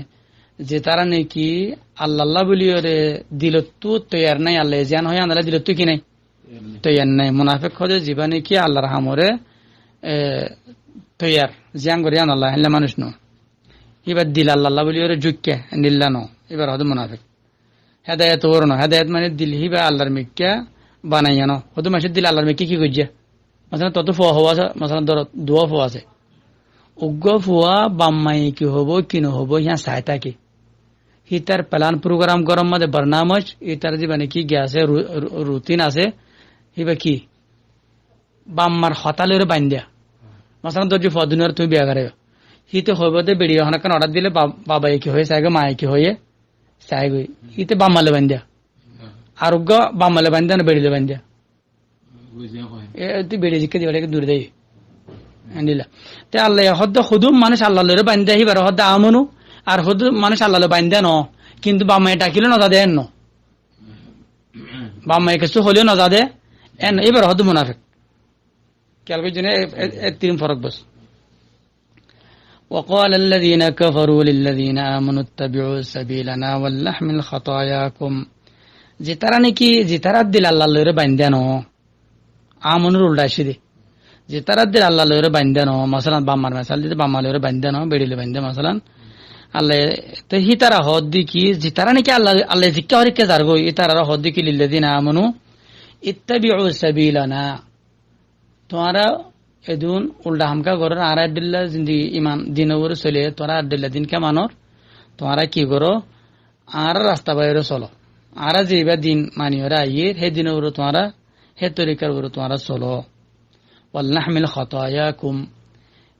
যে তারা নাকি আল্লাহ বলিওরে দিলতু তৈয়ার নাই আল্লাহ জান হয় আল্লাহ দিলতু কি নাই তৈয়ার নাই মুনাফিক হদে জীবনে কি আল্লাহর হামরে তৈয়ার জিয়ান করে আল্লাহ হেল্লা মানুষ ন এবার দিল আল্লাহ বলিওরে যুক্কে নিল্লা ন এবার হদে মুনাফিক হেদায়েত ওর ন হেদায়েত মানে দিল হিবা আল্লাহর মিক্কা বানাইয়া ন হদে মাসের দিল আল্লাহর মিক্কি কি করছে মাসালা তত ফুয়া হওয়া আছে মাসালা ধর দোয়া ফুয়া আছে উগ্র ফুয়া বাম্মাই কি হবো কি নহবো ইয়া চাই থাকে হিতার প্লান প্রোগ্রাম গরম মধ্যে বর্ণামজ ইতার জীবনে কি গিয়ে রুটিন আছে হিবা কি বাম্মার হতালের বান্ধিয়া মাসালা তোর যে ফদিনের তুমি বিয়া করে হিতে হইব দে বেড়ি হনাকান অর্ডার দিলে বাবা কি হয়ে চাইগে মা কি হয়ে চাইগই হিতে বাম্মালে বান্ধিয়া আরোগ্য বাম্মালে বান্ধিয়া না বেড়িলে বান্ধিয়া তুই বেড়ে জিকে দিবাকে দূরে দেয় দিলা তে আল্লাহ হদ্দ হুদুম মানুষ আল্লাহ বান্ধিয়া হিবার হদ্দ আমনু আর হদ মানুষ আল্লাহ বান্ধে ন কিন্তু বাম্মাই ডাকিলে নজা দে এন বাম্মাই কিছু হলেও নজা দে এন এবার হদ মুনাফিক খেয়াল করছেন তিন ফরক বস وقال الذين كفروا للذين آمنوا اتبعوا سبيلنا ولنحمل خطاياكم যে তারা নাকি যে তারা দিল আল্লাহর বান্ধে ন আমনুর উল্টা আসি যে তারা দিল আল্লাহর বান্ধে ন মাসালান বাম্মার মাসাল দিতে বাম্মালের বান্ধে ন বেড়িলে বান্ধে মাসালান আল্লাহ তো হি তারা হদ্দি কি যে তারা নাকি আল্লাহ জিক্কা হরিকে যারগো ই তারা হদ্দি কি লিল্লাযিনা আমানু ইত্তাবিউ সাবিলানা তোমরা এদুন উল্টা হামকা করো আর আদিল্লাহ জিন্দেগি ইমান দিন ওর চলে তোরা আদিল্লাহ দিন কে মানর তোমরা কি করো আর রাস্তা বাইরে চলো আর যেবা দিন মানিওরা আইয়ে হে দিন ওর তোমরা হে তরিকার ওর তোমরা চলো ওয়ালনাহমিল খাতায়াকুম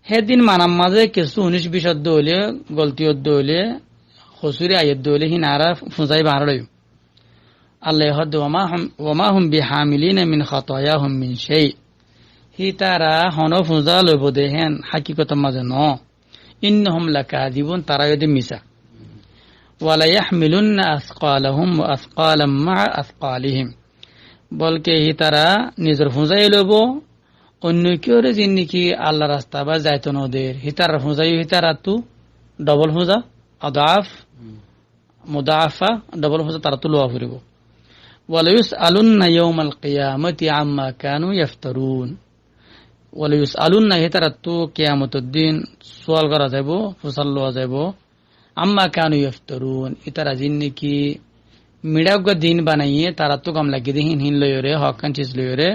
হেদিন মানাম মাঝে কিছু 19-20 দৌলে গলতি দৌলে হসুরি আয়ের দৌলে হি নারা ফুঁজাই বাহার আল্লাহ হদ ওমা হুম বিহামিলিনা মিন খাতায়াহুম মিন শাই হি তারা হন ফুঁজা লইব দেহেন হাকিকত মাঝে ন ইন্নহুম লাকাযিবুন তারা যদি মিছা ওয়ালা ইয়াহমিলুন্না আসকালাহুম ওয়া আসকালাম মা আসকালিহিম বলকে হি তারা নিজের ফুঁজাই লইব অন্য কেউ যিনি আল্লাহ রাস্তা বা যাইতো নদের হিতার ফুঁজাই হিতারা তু ডবল ফুঁজা আদাফ মুদাফা ডবল ফুঁজা তারা তু লোয়া ফুরিব ওয়ালাইউস আলুন্না ইয়াউমাল কিয়ামাতি আম্মা কানু ইফতারুন ওয়ালাইউস আলুন্না হিতারা তু কিয়ামতের দিন সওয়াল করা যাইব ফুসাল লওয়া যাইব আম্মা কানু ইফতারুন ইতারা যিনি কি মিডাগ দিন বানাইয়ে তারা তু কাম লাগি দিন হিন লইরে হকান চিজ লইরে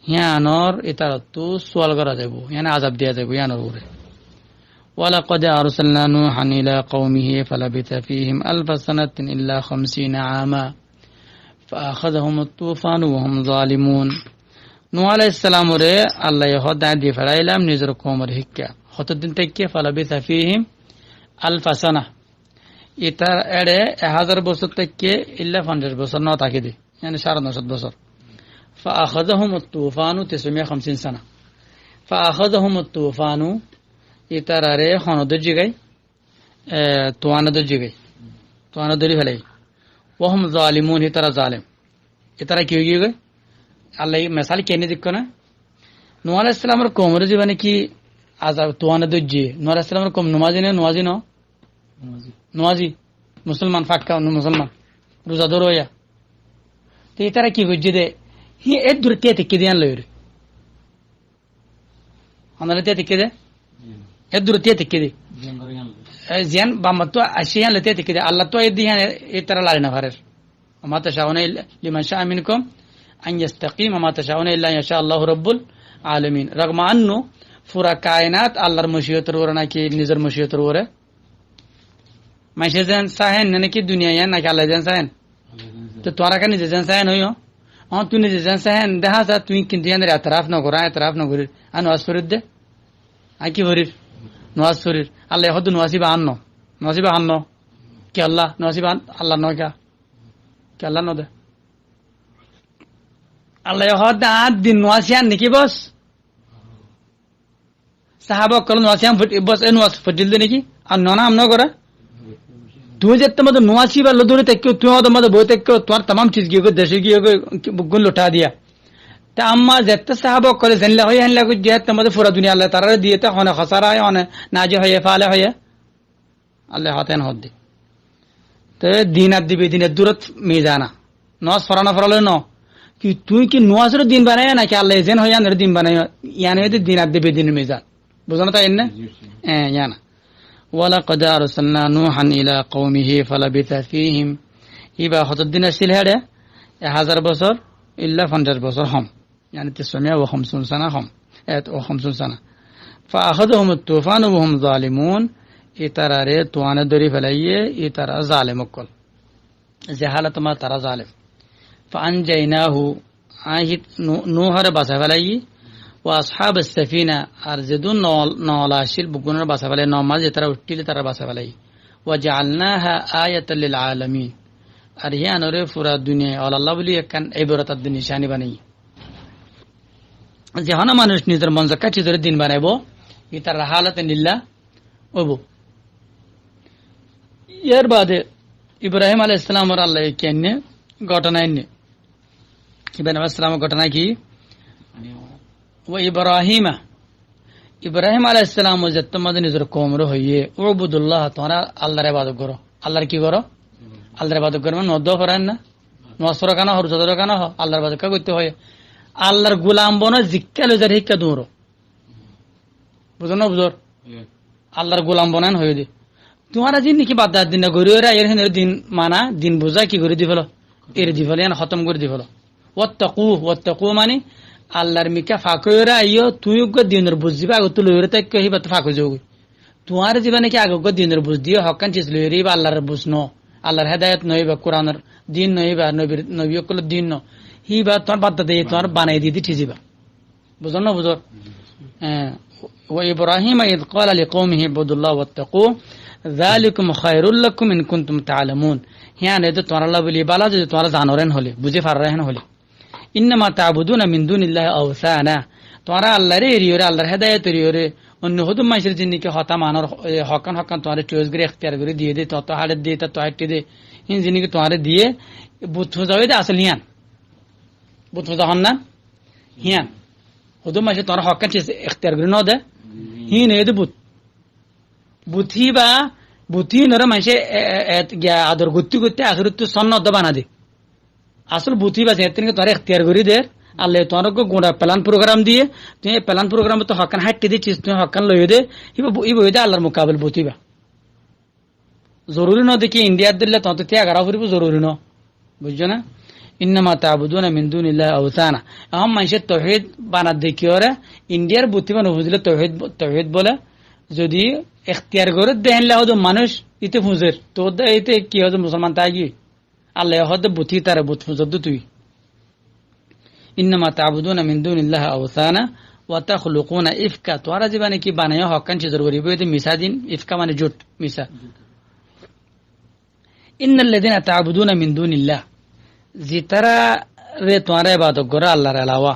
ইয়ানর ইতারাতু সওয়াল করা যাইব ইয়ানে আযাব দেয়া যাইব ইয়ানর উপরে ওয়ালাকাদ আরসালনা নূহান ইলা কওমিহি ফালাবিথা ফীহিম আলফা সানাতিন ইল্লা 50 আমা ফাআখাযাহুম আত-তুফানু ওয়া হুম যালিমুন নূহ আলাইহিস সালাম রে আল্লাহ হদায় দি ফেরাইলাম নিজের কওমের হিক্কা কতদিন থেকে ফালাবিথা ফীহিম আলফা সানা ইতা এড়ে 1000 বছর থেকে ইল্লা 50 বছর না থাকে দি ইয়ানে 9.5 বছর فأخذهم الطوفان 950 سنة فأخذهم الطوفان ইতারারে হনদের জিগাই তোয়ানদের জিগাই তোয়ানদেরই ফেলাই ওহম জালিমুন ইতারা জালেম ইতারা কি হয়ে গিয়ে আল্লাহ মেসাল কেনে দিক না নূহ আলাইহিস সালামের কওমের জীবনে কি আযাব তোয়ানে দজ্জে নূহ আলাইহিস সালামের কওম নমাজি নমাজি মুসলমান ফাক্কা মুসলমান রোজাদার হইয়া তো তারা কি করছে দে হি এর দূরে তে দিয়ান লইরে আমাদের তে দে এর দূরে তে দে জিয়ান বামতো আসিয়ান লতে তে দে আল্লাহ তো এই দিয়ান এই তারা লারে না পারের আমা তাশাউনা লিমান শাআ মিনকুম আন ইস্তাকিম আমা তাশাউনা ইল্লা ইয়াশা আল্লাহু রাব্বুল আলামিন রগমা আন্নু পুরা কায়নাত আল্লাহর মশিয়তের ওরে নাকি নিজের মশিয়তের ওরে মাইসে যেন চাহেন নাকি দুনিয়া ইয়ান নাকি আল্লাহ যেন চাহেন তো তোরা কেন নিজে যেন চাহেন হইও তুই নিজে যেন চাহেন দেখা যা তুই কিন্তু ইয়ানের এতরাফ নকরির আর নওয়াজ ফরির দে আর কি ফরির নওয়াজ ফরির আল্লাহ হদ নওয়াজিবা আন্ন কে আল্লাহ নওয়াজিবা আল্লাহ নয় কে আল্লাহ ন দে আল্লাহ হদ 8 দিন নওয়াজিয়ান নাকি বস সাহাবা কল নওয়াজিয়ান বস এ নওয়াজ ফজিল দে নাকি আর ননা আমন করে তুমি যে তোমাদের নোয়াসি বা লদুরে তেক্কে তুমি তোমাদের বই তেক্কে তোমার तमाम चीज গিয়ে দেশে গিয়ে গুণ লুটা দিয়া তা আম্মা যেতে সাহাবা করে জানলা হয় হানলা কো যে তোমাদের পুরো দুনিয়া আল্লাহ তাআলা দিয়ে তা হনে খসারা হয় হনে নাজি হয় ফালে হয় আল্লাহ হাতেন হদ দে তে দিন আর দিবে দিনের দূরত মিজানা নওয়াজ ফরালে ন কি তুই কি নওয়াজের দিন বানায় না কি আল্লাহ জেন হয় আনের দিন বানায় ইয়ানে দিন আর দিবে দিনের মিজান বুঝনো তাই না ইয়ানা ولقد أرسلنا نوحا إلى قومه فلبث فيهم إبا خط الدين السلهرة 1000 বছর إلا 50 বছর هم يعني 950 سنة هم 50 سنة فأخذهم الطوفان وهم ظالمون إترى توان دري فليه إترى ظالم الكل جهالة ما ترى ظالم فأنجيناه نوح ربا فليه وأصحاب السفينة أرزدون نولاشيل بقولنا بس فلي نماز ترى وتيل ترى بس فلي وجعلناها آية للعالمين أريان أري فرا الدنيا على الله بلي كان عبرة الدنيا شاني بني جهانا ما نش نيتر منزكا چيزر الدين بني بو يتر حالة لله أبو ير بعد إبراهيم عليه السلام ور الله كأنه غطنا إني إبراهيم عليه السلام غطنا كي وإبراهيم عليه السلام وجدت مدن نظر قوم رو هي عبد الله تمہارا اللہ عبادت کرو اللہ کی کرو اللہ عبادت کرو من نودو فران না নসর কেন হর সদর কেন হ আল্লাহর ইবাদত করতে হয় আল্লাহর গোলাম বনো জিক্কালে যার হিক্কা দূরো বুঝনো বুঝর আল্লাহর গোলাম বনান হয়ে দে তোমারা জিন কি বাদ দিন না গরিয়রা এর হেনের দিন মানা দিন বুঝা কি করে দি ফেলো এর দি ফেলো না খতম করে দি ফেলো ওয়াত্তাকু মানে আল্লাহর মিকা ফাঁকরা আইও তুই দিনের বুঝিবা আগে তুই লইরে তাই কহিবা তো ফাঁক যাবি তোমার জীবনে কি আগে দিনের বুঝ দিও হকান চিজ লইরে বা আল্লাহর বুঝনো আল্লাহর হেদায়েত নই বা কোরআনের দিন নই বা নবী কল দিন ন হি বা তোর বাদ দে তোর বানাই দিদি ঠিজিবা বুঝো না বুঝো ওয়া ইব্রাহিম ইদ ক্বালা লিকওমিহি ইবুদুল্লাহ ওয়াত্তাকু যালিকুম খায়রুল লাকুম ইন কুনতুম তা'লামুন হিয়ানে তো তোর আল্লাহ বলি বালা যদি তোর জানোরেন হলে বুঝে ফাররেন হলে ইন্নামা তা'বুদুনা মিন দুনিল্লাহি আওসানা তোরা আল্লাহর এরিয়রে আল্লাহর হেদায়েত এরিয়রে অন্য হুদুম মাইসের জিন্নিকে হতা মানর হকান তোরে চয়েস করে ইখতিয়ার করে দিয়ে দে তত হাড়ে দে তত হাইটে দে হিন জিন্নিকে তোরে দিয়ে বুথ যাওয়ে দে আসল হিয়ান বুথ যখন না হিয়ান হুদুম মাইসে তোরা হকান চিজ ইখতিয়ার করে ন দে হিন এ দে বুথি নরে মাইসে আদর গতি আখিরত সন্নত বানা দে আসল বুথি বা যেতেনকে তোরা ইখতিয়ার করে দে আল্লাহ তোমার গোড়া প্ল্যান প্রোগ্রাম দিয়ে তুমি প্ল্যান প্রোগ্রাম তো হকান হাইটে দিচ্ছিস তুমি হকান লইয়ে দে ইবে আল্লাহর মোকাবিল বুথিবা জরুরি ন দেখি ইন্ডিয়ার দিলে তত ত্যাগ করা ফুরিব জরুরি ন বুঝছো না ইন্নামা তা'বুদুনা মিন দুনিল্লাহি আওসানা আহম মাইসে তাওহীদ বানা দেখিওরে ইন্ডিয়ার বুথিবা নবুজলে তাওহীদ বলে যদি ইখতিয়ার করে দেন লাহ মানুষ ইতে ফুজের তো এতে কি হবে মুসলমান তাই কি আল্লাহ হদ বুথি তার বুথ ফুজদ তুই ইন্নামা তা'বুদুনা মিন দুনিল্লাহি আওসানা ওয়া তাখলুকুনা ইফকা তোরা জীবনে কি বানায় হকান চিজর করিব এতে মিছা দিন ইফকা মানে জুট মিছা ইন্নাল্লাযিনা তা'বুদুনা মিন দুনিল্লাহ জিতারা রে তোরা ইবাদত করে আল্লাহর আলাওয়া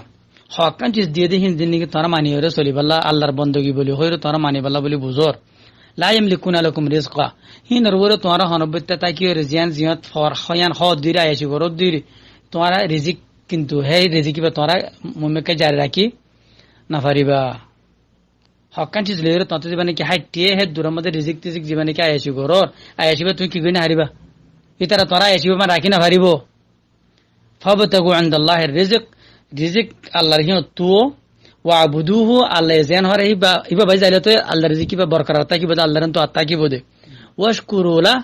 হকান চিজ দিয়ে দিন জিন্দেগি তোরা মানিয়রে চলিবাল্লাহ আল্লাহর বندگی বলি হইরে তোরা মানিবাল্লাহ বলি বুজর লা ইয়ামলিকুনা লাকুম রিজকা হিন রওরে তোরা হনবত্তা তাকি রিজিয়ান জিয়াত ফর খয়ান খ দিরা আইছি গরদ দিরি তোরা রিজিক কিন্তু হে রিজিক বা তোরা মুমেকে জারি রাখি না পারিবা হকান চিজ লের তত জীবনে কি হাইটিয়ে হে দূরের মধ্যে রিজিক টিজিক জীবনে কি আয়াসি গরর আয়াসিবা তুই কি করি না হারিবা ইতারা তোরা আয়াসিবা মা রাখি না পারিব ফাবতাগু ইনদাল্লাহির রিজিক রিজিক আল্লাহর হিও তু ওয়াবুদুহু আল্লাহ জান হরে ইবা ভাই যাইলে তো আল্লাহর রিজিক কিবা বরকরার তা কি বদে আল্লাহর তো আত্তা কি বদে ওয়াশকুরুলা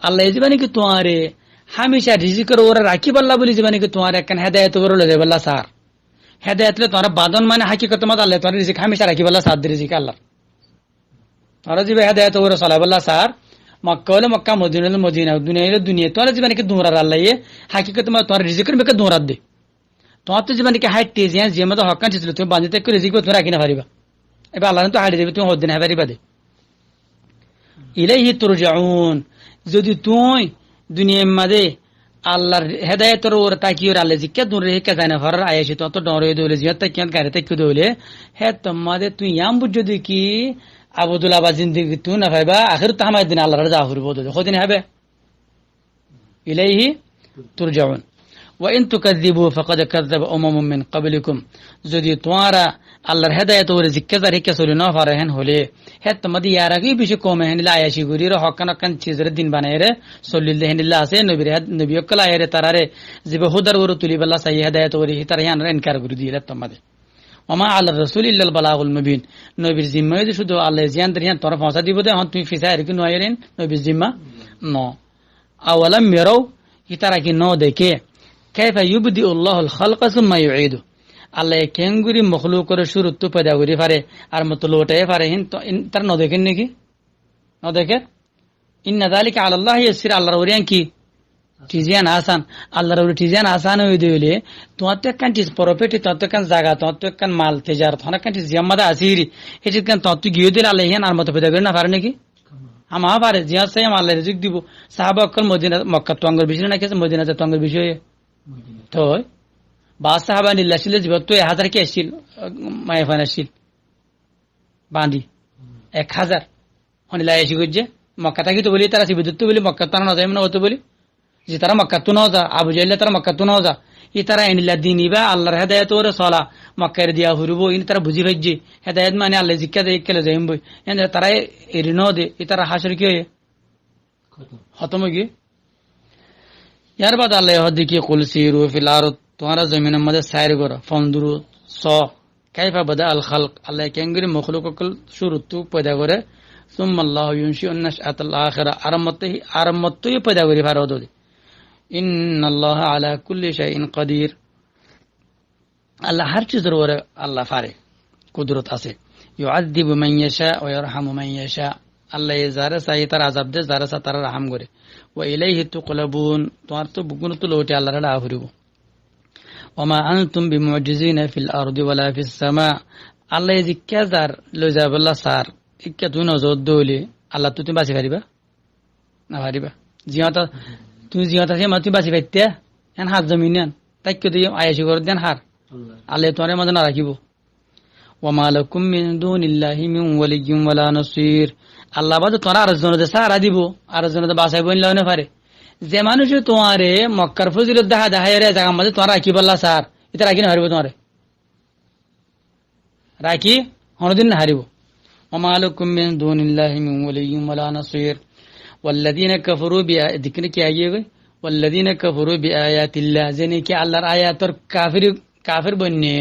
আল্লাহ জীবনে কি তোমারে হামেশা রিজিকের ওরা রাখি বল্লা বলি জীবনে কি তোমার একখান হেদায়েত করে লয়ে বল্লা স্যার হেদায়েত লে তোমার বাদন মানে হাকিকত মত আল্লাহ তোমার রিজিক হামেশা রাখি বল্লা সাদ রিজিক আল্লাহ তোরা জীবে হেদায়েত করে চলা বল্লা স্যার মক্কা হলে মক্কা মদিনা হলে মদিনা দুনিয়া হলে দুনিয়া তোরা জীবনে কি দূরার আল্লাহ হাকিকত মত তোমার রিজিকের মেকে দূরাত দে তোমার তো জীবনে কি হাইট টেজ যে মতো হকান ছিল তুমি বাঁধিতে করে রিজিক তুমি রাখি না পারিবা এবার আল্লাহ তো হারিয়ে দেবে তুমি হদ্দিন হ্যাঁ পারিবা দে ইলাইহি তুরজাউন যদি তুই দুনিয়ার মাঝে আল্লাহর হেদায়েতের ওর তাকিয়ে আল্লাহ জিজ্ঞা দূর রেখে যায় না ফরার আয়াসি তত ডরে দৌলে জিয়া তাকিয়ে গাড়ি তাকিয়ে দৌলে হে তোমাদের তুই ইয়াম বুঝ যদি কি আবুদুল আবা জিন্দিগি তুই না ভাইবা আখির তো আমার দিন আল্লাহর যা হরিব কদিন হবে ইলাইহি তুরজাউন ওয়া ইন তুকাযযিবু ফাকাদ কাযযাবা উমামুম মিন ক্বাবলিকুম যদি তোমরা আল্লাহর হেদায়েত ওর জিজ্ঞা রেখে চলে না পারেন হলে হে তোমাদের ইয়ার আগে বেশি কম হেনিলা আয়াসি গুরির হকান হকান চিজের দিন বানায় রে সল্লিল্লাহ হেনিল্লাহ আছে নবী অকল আয়ারে তারারে জিবে হুদার ওর তুলি বল্লা সাই হেদায়েত ওর হিতার ইয়ান ইনকার করে দিলে তোমাদের ওমা আল্লাহর রাসূল ইল্লাল বালাগুল মুবিন নবীর জিম্মা শুধু আল্লাহ জিয়ান দরিয়ান তোরা পৌঁছা দিব দে হন তুমি ফিসায়ের কি নয়রেন নবীর জিম্মা ন আওয়ালাম ইয়ারাও হিতারা কি ন দেখে কাইফা ইউবদিউল্লাহুল খালকা সুম্মা ইউঈদু আল্লাহ কেঙ্গুরি মখলুকের শুরু তো পয়দা করি পারে আর মতো লোটাই পারে তার ন দেখেন নাকি ন দেখে ইন্না যালিকা আলাল্লাহি ইয়াসির আল্লাহর ওরিয়ান কি টিজিয়ান আসান আল্লাহর ওরি টিজিয়ান আসান হই দিলে তোমার তো একখান টিজ প্রপার্টি তোমার তো একখান জায়গা তোমার তো একখান মাল তেজারত তোমার একখান টিজ জিয়াম্মাদা আসিরি এটি কেন তোমার তো গিয়ে দিলে আল্লাহ ইয়ান আর মতো পয়দা করে না পারে নাকি আমা পারে জিয়া সাই আল্লাহ রিজিক দিব সাহাবা অকল মদিনা মক্কা তোঙ্গর বিষয় না কেছে মদিনাতে তোঙ্গর বিষয়ে তো বা সাহাবা নিল্লা ছিল জীবন তো 1000 কে আসছিল মাইফান আসছিল বাঁধি 1000 হনিলা এসে গেছে মক্কা থাকি তো বলি তারা শিবিদুত বলি মক্কা তো না যায় না হতো বলি যে তারা মক্কা তো না যা আবু জাইলে তারা মক্কা তো না যা ই তারা এনিলা দিনিবা আল্লাহর হেদায়েত ওরে সলা মক্কার দিয়া হরিব ইন তারা বুঝি ভাইজি হেদায়েত মানে আল্লাহ জিক্কা দেই কেলে যাইম বই এন তারা এরিন দে ই তারা হাসর কি হয় খতম গিয়ে ইয়ার বাদ আল্লাহ হদিকে কুল সিরু ফিল আরদ তোমারা জমিনের মধ্যে সাইর করো ফন্দুরু স কাইফা বাদা আল খালক আল্লাহ কেঙ্গুরি মখলুকল শুরুতু পয়দা করে সুম্মাল্লাহু ইউনশিউন নাশআতাল আখিরা আরমতই পয়দা করি ফারদ ইন্নাল্লাহা আলা কুল্লি শাইইন কাদির আল্লাহ হর চিজের উপরে আল্লাহ পারে কুদরত আছে ইউআযযিবু মান ইয়াশা ওয়া ইয়ারহামু মান ইয়াশা আল্লাহ যারা চাই তার আযাব দে যারা চায় তার রহম করে ওয়া ইলাইহি তুকলাবুন তোমার তো বুকুন তো লৌটে আল্লাহর রাহ হরিব ওমা আনতুম বিমুজিজিনা ফিল আরদি ওয়ালা ফিস সামা আল্লাহ জিক্কা যার লই যাবল্লা সার ইক্কা তুই নজর দইলে আল্লাহ তুমি বাঁচি পারিবা না পারিবা জিয়াতা তুমি জিয়াতা সে তুই বাঁচি পাইতে এন হাত জমিন নেন তাই কে দিও আয়াসি করে দেন হার আল্লাহ তোমার মধ্যে না রাখিব ওমা লাকুম মিন দুনিল্লাহি মিন ওয়ালিয়্যিন ওয়ালা নাসির আল্লাহ বাদ তোরা আরেকজন সাহারা দিব আরেকজন বাঁচাই বইলে না পারে যে মানুষ তোমারে মক্কার ফজিলত দেখা দেখা জায়গা মাঝে তোমার রাখি বললা স্যার এটা রাখি না হারিব তোমারে রাখি হনদিন না হারিব ওমা লাকুম মিন দুনিল্লাহি মিন ওয়ালিয়্যিন ওয়ালা নাসির ওয়াল্লাযীনা কাফারু বিআয়াতিনা কি আইয়ে ওয়াল্লাযীনা কাফারু বিআয়াতিল্লাহ জেনে কি আল্লাহর আয়াতর কাফির বন্নে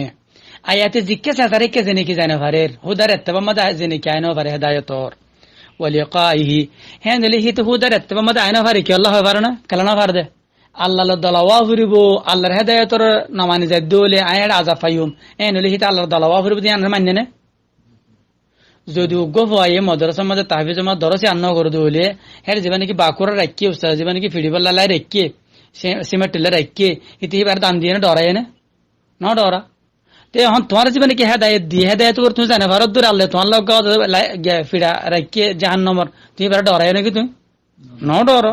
আয়াতে জিক্কে সাতারে কে জেনে কি জানা পারে হুদার এত্তবা মাদা জেনে কি আইনো পারে হেদায়েতর ওয়ালিকাইহি হ্যাঁ দিলে হি তো হুদার এত্তবা মাদা আইনো পারে কি আল্লাহ হয় পারে না কালানা পারে দে আল্লাহর দলাওয়া ফুরিব আল্লাহর হেদায়েতর নামানি যায় দোলে আয়ার আযাব পাইম এ নলে হি তো আল্লাহর দলাওয়া ফুরিব দি আনর মান্য না যদি উগ্র হয় মাদ্রাসার মধ্যে তাহফিজ জমা দরসে আন্ন করে দোলে হের জীবনে কি বাকুরা রাখিয়ে উস্তাদ জীবনে কি ফিডিবাল্লা লাই রাখিয়ে সিমেন্ট টিলা রাখিয়ে ইতি বার দাম দিয়ে না ডরায় না ডরা তে হন তোমার জীবনে কি হেদায়েত দিয়ে হেদায়েত করে তুমি জানে ভারত দূর আল্লাহ তোমার লোক ফিডা রাখিয়ে জাহান্নামর তুমি বার ডরায় নাকি তুমি না ডর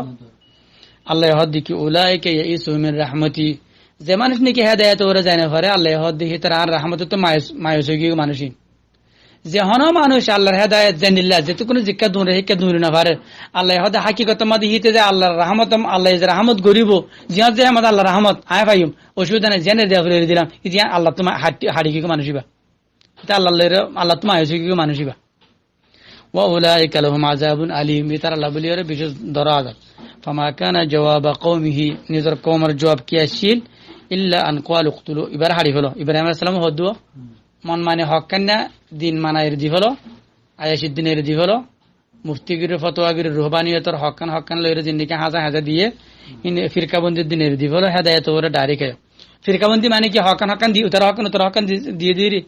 আল্লাহ হদ কি উলাইকা ইয়াইসু মিন রাহমাতি যে মানুষ নাকি হেদায়েত করে জানে পারে আল্লাহ হদ দেখি তার আর রহমত তো মায়ুস হয়ে মানুষই যে হন মানুষ আল্লাহর হেদায়েত জানিল্লাহ যেতে কোনো জিজ্ঞা দূর রেখে দূর না পারে আল্লাহ হদ হাকিকত মাদি হিতে যে আল্লাহর রহমত আল্লাহ যে রহমত গরিব জিয়াদ যে আমাদের আল্লাহর রহমত আয় পাইম অসুবিধা নাই জেনে দেওয়া ফেলে দিলাম ইতিয়া আল্লাহ তোমার হাড়ি কি মানুষই বা এটা আল্লাহ তো মায়েছে কি মানুষই وأولئك لهم عذاب أليم ترى الله بليور بيجز درادة فما كان جواب قومه نذر قوم الجواب كيشيل إلا أن قالوا اقتلوا إبراهيم حريفلو إبراهيم عليه السلام هدوا من ماني حقنا دين مانا يردي فلو عايش الدين يردي فلو مفتي غير فتوى غير رهبانية تر حقن لو يردي نكان هذا ديه إن فرقة بند الدين يردي فلو هداية تورا داري كيو فرقة بند ماني كي حقن دي أتر حقن دي ديري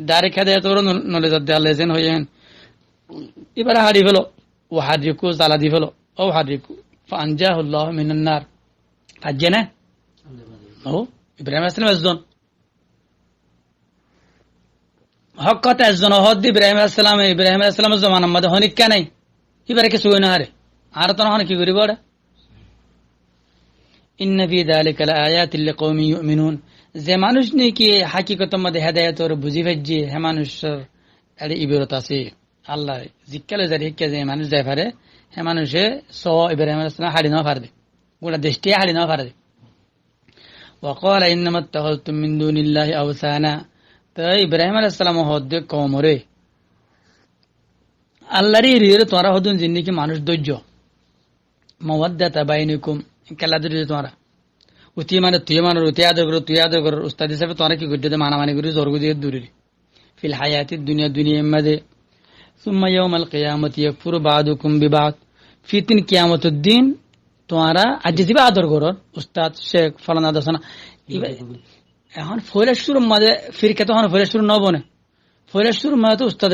داري هداية تورا نولد الله زين هوين এবারে হারিয়ে ফেলো ও হারিকু জ্বালা দিয়ে ফেলো ও হারিকু ফানজাহুল্লাহ মিনান নার ফাজে না ও ইব্রাহিম আলাইহিস সালাম একজন হক কথা একজন হদ ইব্রাহিম আলাইহিস সালামের জমানার মধ্যে হনিকা নাই এবারে কিছু হয় না আর তো হন কি করিব ওরা ইন্না ফি যালিকা লাআয়াতিল লিকাওমি ইউমিনুন যে মানুষ নাকি হাকিকতের মধ্যে হেদায়েত ওর বুঝি ফেজে হে মানুষের এর ইবারত আছে আল্লাহ জিজ্ঞালে যার হিক্কা যে মানুষ যায় পারে হে মানুষে ইব্রাহিম আলাইহিস সালাম হাড়ি না পারে গোটা দেশটি হাড়ি না পারে وقال انما اتخذتم من دون الله اوثانا তো ইব্রাহিম আলাইহিস সালাম হদ্দে কওমরে আল্লাহর রিরে তোরা হদুন জিন্নি মানুষ দৈর্য মাওয়াদ্দাতা বাইনাকুম কালা দৈর্য তোরা উতি মানে তুই আদর কর উস্তাদ হিসেবে তোরা কি গদ্দে মানামানি করি জর্গ দিয়ে দূরে ফিল হায়াতিদ দুনিয়া মধ্যে ثم يوم القيامة يكفر بعضكم ببعض ফিতিন কিয়ামতের দিন তোমরা আজিবা আদর করো উস্তাদ শেখ ফলানা দসনা এখন ফয়লাশুর মাঝে ফিরকে তো ফয়লাশুর ন বনে ফয়লাশুর মাঝে তো উস্তাদ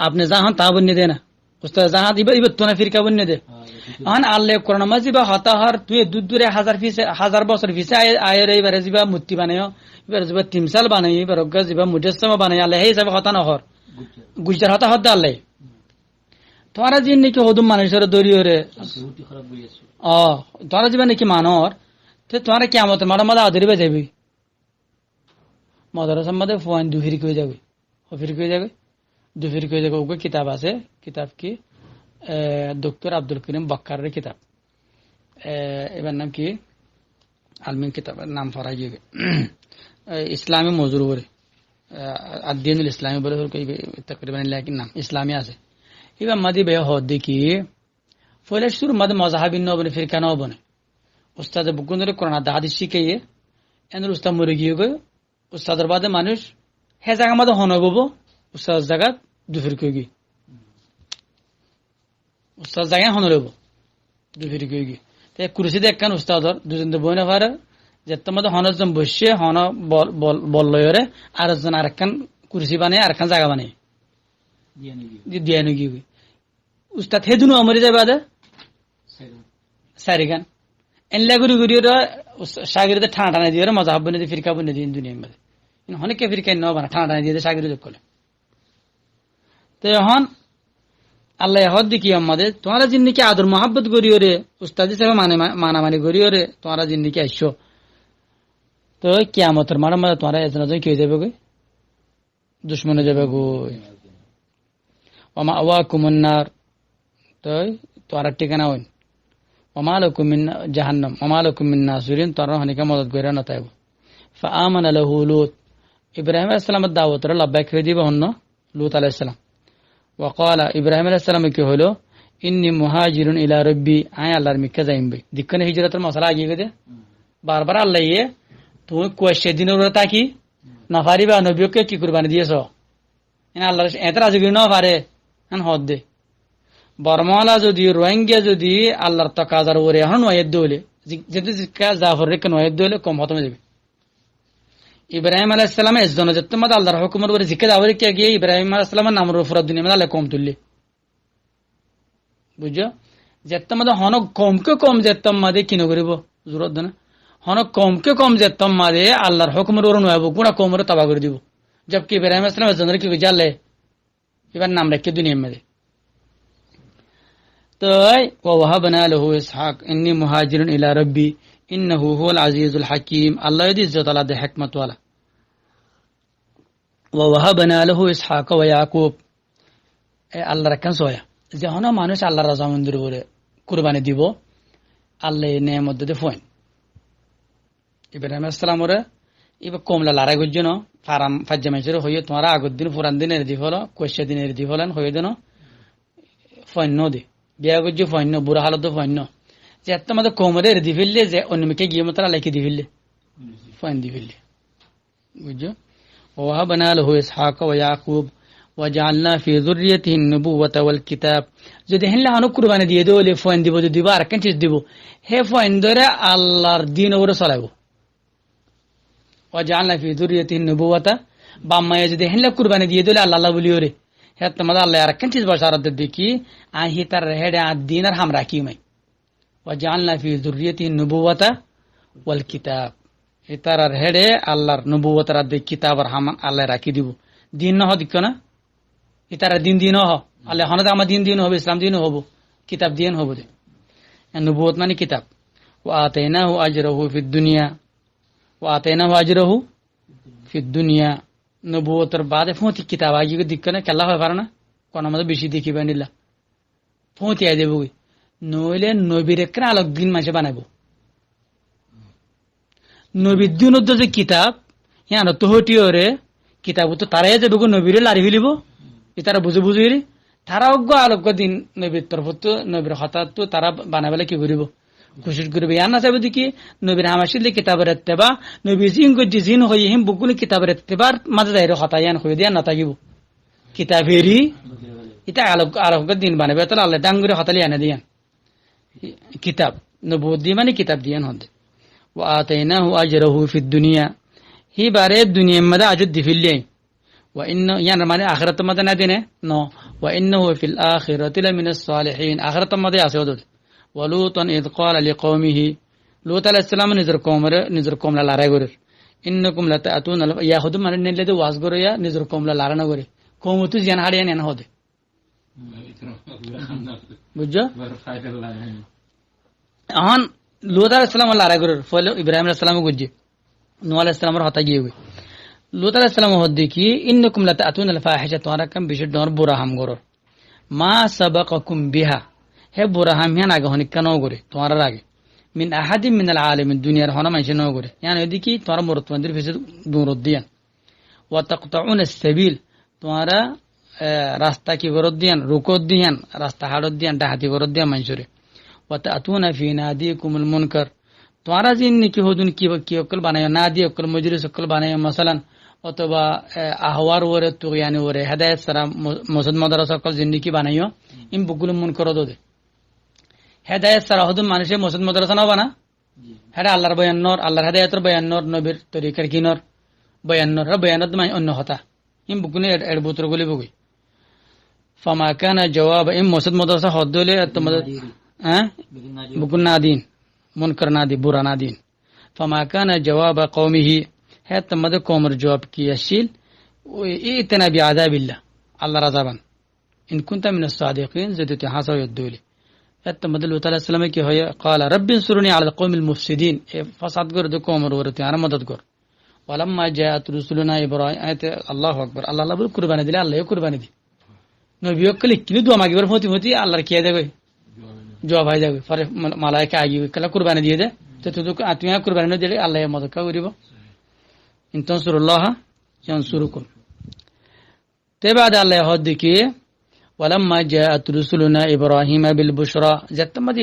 আপনি যাহান তা বন্যে দে না উস্তাদ যাহান ইবা তো না ফিরকা বন্যে দে এখন আল্লাহ কোরআন মাঝে বা হতাহার তুই দূরে হাজার বছর ফিসে আয়ের এইবারে যাবা মূর্তি বানায়ো এবার যাবা তিমসাল বানাই এবার যাবা মুজাসসামা বানাই আল্লাহ এই হিসাবে হতা নহর গুজরাট হতা হদ্দা আল্লাহ তোরা যে নাকি হদুম মানুষের দরিয়রে তোরা যাবে নাকি মানর তোরা কি আমার মারা মাদা আদরিবে যাবি মাদ্রাসার মধ্যে ফোন দুফির করে যাবে দুফির করে যাবে ওকে কিতাব আছে কিতাব কি ডক্টর আব্দুল করিম বক্কারের কিতাব এবার নাম কি আলমিন কিতাবের নাম ফরাই যাবে ইসলামী মজুর বলে আদিনুল ইসলামী বলে তকরিবান নাম ইসলামী আছে এবার মাদি বে হদ দেখি ফয়লাশুর মধ্যে মজাহাবি ন বনে ফিরকা ন বনে উস্তাদ বুকুন্দরে কোরআন হাদিস শিখাইয়ে এনের উস্তাদ মরে গিয়ে গো উস্তাদের বাদে মানুষ হে জায়গা মধ্যে হন গব উস্তাদ জায়গা দুফির কই গি উস্তাদ জায়গা হন লব দুফির কই গি তে কুরসি দেখ কান উস্তাদর দুজন তো বইনা পারে যে তোমাদের হনজন বসে হন বল লয়রে আর একজন আরেকখান কুরসি বানায় আরেকখান জায়গা বানায় দিয়া নাকি উস্তাদ হে দুনো মরে যাবে আদা সারি গান এনলা গুরি গুরি সাগরিতে ঠান্ডা টানা দিয়ে মজাহাব বনে দিয়ে ফিরকা বনে দিয়ে দুনিয়ার মধ্যে অনেকে ফিরকা ন বানা ঠান্ডা টানা দিয়ে সাগরি যোগ করলে তো এখন আল্লাহ হদ দেখি আমাদের তোমরা জিন্দিকে আদর মহাব্বত করিও রে উস্তাদ হিসেবে মানামানি করিও রে তোমরা জিন্দিকে আসছো তো কিয়ামতের মারার মধ্যে তোমরা এজন কি হয়ে যাবে গো দুশ্মনে যাবে গো ওমা আওয়াকুমুন নার তো তোরা ঠিকানা হইন ওমা লাকুম মিন জাহান্নাম ওমা লাকুম মিন নাসিরিন তোরা হনিকা মদদ কইরা না তাইব ফাআমানা লাহু লূত ইব্রাহিম আলাইহিস সালামের দাওয়াতরে লাব্বাইক হয়ে দিবে হন্ন লূত আলাইহিস সালাম ওয়া ক্বালা ইব্রাহিম আলাইহিস সালাম কি হলো ইন্নী মুহাজিরুন ইলা রাব্বি আয় আল্লাহর মিক্কা যাইমবে দিকনে হিজরতের মশলা আগিয়ে গেছে বারবার আল্লাহ তুমি কয়েছে দিনের উপরে তাকি না পারিবা নবীকে কি কুরবানি দিয়েছ আল্লাহ এত রাজি না পারে হদ দে বর্মলা যদি রোহিঙ্গা যদি আল্লাহর তকাজার ওরে এখন নয়েদ দৌলে যেতে জাফর রেখে নয়েদ দৌলে কম হতমে যাবে ইব্রাহিম আলাইহিস সালাম এজন্য যেতে মত আল্লাহর হুকুমের উপরে জিকে যাওয়ার কে গিয়ে ইব্রাহিম আলাইহিস সালামের নামের উপর দুনিয়া মধ্যে আল্লাহ কম তুললে বুঝছো যেতে মত হন কমকে কম যেতে মধ্যে কিনো করিব জরুরত না হন কমকে কম যেতে মধ্যে আল্লাহর হুকুমের উপর নয়াব গুণা কমরে তবা করে দিব জবকি ইব্রাহিম আলাইহিস সালাম এজন্য কি জানলে এবার নাম রেখে দুনিয়ার মধ্যে তো ওয়াহাবনা লাহু ইসহাক ইন্নী মুহাজিরুন ইলা রাব্বি ইন্নাহু হুয়াল আজিজুল হাকীম আল্লাহ ইজ্জত আলা দে হিকমত ওয়ালা ওয়াহাবনা লাহু ইসহাক ওয়া ইয়াকুব আল্লাহ রাখান সোয়া যখন মানুষ আল্লাহর রাজা মন্দির বলে কুরবানি দিব আল্লাহ নেয়ামত দে ফোন ইব্রাহিম আলাইহিস সালাম ওরে এবার কমলা লড়াই করছে না ফারাম ফাজ্জামাইছের হইয়ে তোমারা আগর দিন পুরান দিনের দি হলো কৈশা দিনের দি হলেন হয়ে দেন ফন্য দে বিয়া করছে ফন্য বুড়া হালত ফন্য যে এত আমাদের কোমরের দি ফেললে যে অন্যমিকে গিয়ে মতো লেখে দি ফেললে ফইন দি ফেললে বুঝছো ওয়াহাবনা লাহু ইসহাক ওয়া ইয়াকুব ওয়াজআলনা ফি যুররিয়াতিহি আন-নুবুওয়াতা ওয়াল কিতাব যদি হেনলে আনো কুরবানি দিয়ে দেলে ফইন দিব যদি দিব আর কেন চিজ দিব হে ফইন ধরে আল্লাহর দ্বীন ওরে চালাবো ওয়াজআলনা ফি যুররিয়াতিহি আন-নুবুওয়াতা বাম্মায়ে যদি হেনলে কুরবানি দিয়ে দেলে আল্লাহ আল্লাহ বলিও রে হে তোমাদের আল্লাহ আর কেন চিজ বাশারত দেখি আহি তার হেডে আদ-দ্বীন আর হাম রাখি মাই ওয়াজআলনা ফি যুররিয়াতিহি আন-নুবুওয়াতা ওয়াল কিতাব এটার হেডে আল্লাহর নবুয়তার আদে কিতাব আর হামান আল্লাহ রাখি দিব দিন ন দিক না এটার দিন দিন হ আল্লাহ হনদ আমার দিন দিন হবে ইসলাম দিন হবো কিতাব দিন হবো দে নবুয়ত মানে কিতাব ওয়া আতাইনাহু আজরাহু ফিদ দুনিয়া ওয়া আতাইনাহু আজরাহু ফিদ দুনিয়া নবুয়তের বাদে ফতি কিতাব আগে দিক না কেলা হয় পারে না কোন আমাদের বেশি দেখিবা নিলা ফতি আই দেব নইলে নবীর একরা আলোক দিন মাসে বানাবো নবীর দিন যে কিতাব হ্যাঁ তো হটিওরে কিতাব তো তারাই যাবে গো নবীরে লারি ফেলিব তারা বুঝে বুঝিলি তারা অজ্ঞ আলোগ্য দিন নবীর তরফ তো নবীর হঠাৎ তো তারা বানাবেলে কি করিব খুশি করবে ইয়ার না চাইবে দেখি নবীর হামাশিলে কিতাবের এত্তেবা নবী জিন গজি জিন হয়ে হিম বুকুনি কিতাবের এত্তেবার মাঝে যাই হতায়ান হয়ে দিয়া না থাকিব কিতাবেরই এটা আলোগ্য দিন বানাবে তাহলে আল্লাহ ডাঙ্গুরে হতালি আনে দিয়ান কিতাব নবুয়ত দিয়ে মানে কিতাব দিয়ান হতে وآتيناه أجره في الدنيا هي بارے دنیا میں اجر دی فیلے وان يعني ہمارے آخرت میں نہ دینے نو وانه في الاخره لمن الصالحين آخرت میں اسود ولوط اذ قال لقومه لوط علیہ السلام نذر قوم لا لارے گور انکم لتاتون ياخذ من نلد واس گور یا نذر قوم لا لارنا گور قوم تو جن ہاڑے نہ ہودے বুঝছো এখন লুত আলাইহিস সালাম আল্লাহ রাগ করার ফলে ইব্রাহিম আলাইহিস সালাম গুজি নূহ আলাইহিস সালামের হতা গিয়ে গই লুত আলাইহিস সালাম হদ্দি কি ইন্নাকুম লাতাতুন আল ফাহিশা তোমরা কাম বিশুদ্ধ নর বুরাহাম গরর মা সাবাকাকুম বিহা হে বুরাহাম হিয়া আগে হনি কেন করে তোমার আগে মিন আহাদিম মিন আল আলামিন দুনিয়ার হনা মাইছে ন করে ইয়ান এদি কি তোমরা মরতমন্দির ফিসে দূর দিয়ান ওয়া তাকতাউন আস-সাবিল তোমরা রাস্তা কি গরদ দিয়ান রুকত দিয়ান রাস্তা হাড়ত দিয়ান ডাহাতি গরদ দিয়ান মাইছরে وتأتون في ناديكم المنكر তোমরা জিন কি হদুন কি অকল বানায় নাদি অকল মজলিস অকল বানায় মাসালান অথবা আহওয়ার ওরে তুগয়ানি ওরে হেদায়েত সালাম মসজিদ মাদ্রাসা অকল জিন কি বানায় ইম বুকুল মুনকর দে হেদায়েত সারা হদুন মানুষে মসজিদ মাদ্রাসা না বানা হেডা আল্লাহর বয়ান নর আল্লাহর হেদায়েতের বয়ান নর নবীর তরিকার কি নর বয়ান নর বয়ানত মানে অন্য হতা ইম বুকুনে এর বুতর গলি বগই ফামা কানা জবাব ইম মসজিদ মাদ্রাসা হদলে তোমাদের بكون نادين منكر نادي برا نادين فما كان جواب قومه حتى مدى قوم الجواب كي يشيل ائتنا بعذاب الله الله رضابا إن كنت من الصادقين زدت حاسا يدولي حتى مدى الله تعالى السلام كي هي قال رب انصرني على القوم المفسدين فساد قرد قوم الورتي أنا مدد قر ولما جاءت رسلنا إبراهيم الله أكبر الله الله بل قربان دي الله يقربان دي نبي يقول كني دوا ما جبر فوتي فوتي الله كي هذا জবাব হয়ে যাবে পরে মালায়েকা আগে কলা কুরবানি দিয়ে দে তো তুই আত্মীয় কুরবানি না দিলে আল্লাহ মদদ করিব ইন তানসুরুল্লাহ ইয়ানসুরুকুম তেবাদ আল্লাহ হদ কি ওয়ালাম্মা জাআত রুসুলুনা ইব্রাহিম বিল বুশরা জাতমাদি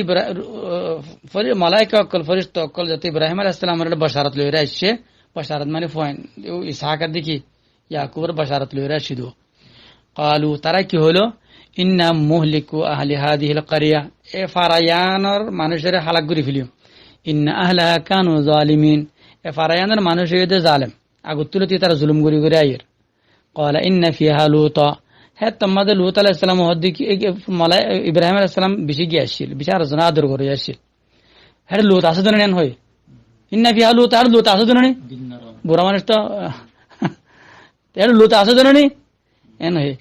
মালায়েকা কল ফেরেশতা কল জাতি ইব্রাহিম আলাইহিস সালামের বশারত লইরা আসছে বশারত মানে ফয়ন ইসহাক দেখি ইয়াকুবের বশারত লইরা আসিদো قالوا তারা কি হলো ইন্না মুহলিকু আহলি হাদিহিল কারিয়া এ ফারায়ানর মানুষের হালাক করে ফেলিও ইন্না আহলাহা কানু জালিমিন এ ফারায়ানর মানুষের জালেম আগুতুলতি তারা জুলুম করি করে আইয়ের ক্বালা ইন্না ফিহা লুতা হে তোমাদের লুত আলাইহিস সালাম হদ্দি কি মালা ইব্রাহিম আলাইহিস সালাম বেশি গিয়ে আসছিল বিচার জন আদর করে আসছিল হে লুত আছে জানেন হয় ইন্না ফিহা লুতা আর লুত আছে জানেন বুড়া মানুষ তো এর লুত আছে জানেন এন হে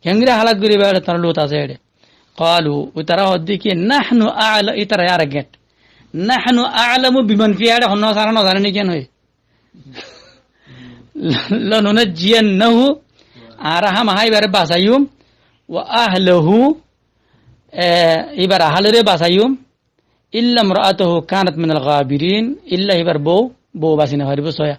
কেংরে হালাত গরি বেড়ে তার লুত আছে এডে قالوا وترى هديك نحن اعلى ترى يا رجت نحن اعلم بمن في هذا هن صارنا জানেন কেন হয় لننجينه আরহাম হাই বারে বাসায়ুম ওয়া আহলহু এবার আহলরে বাসায়ুম ইল্লা ইমরাআতুহু কানাত মিনাল গাবিরিন ইল্লা এবার বউ বাসিনা হরিব সয়া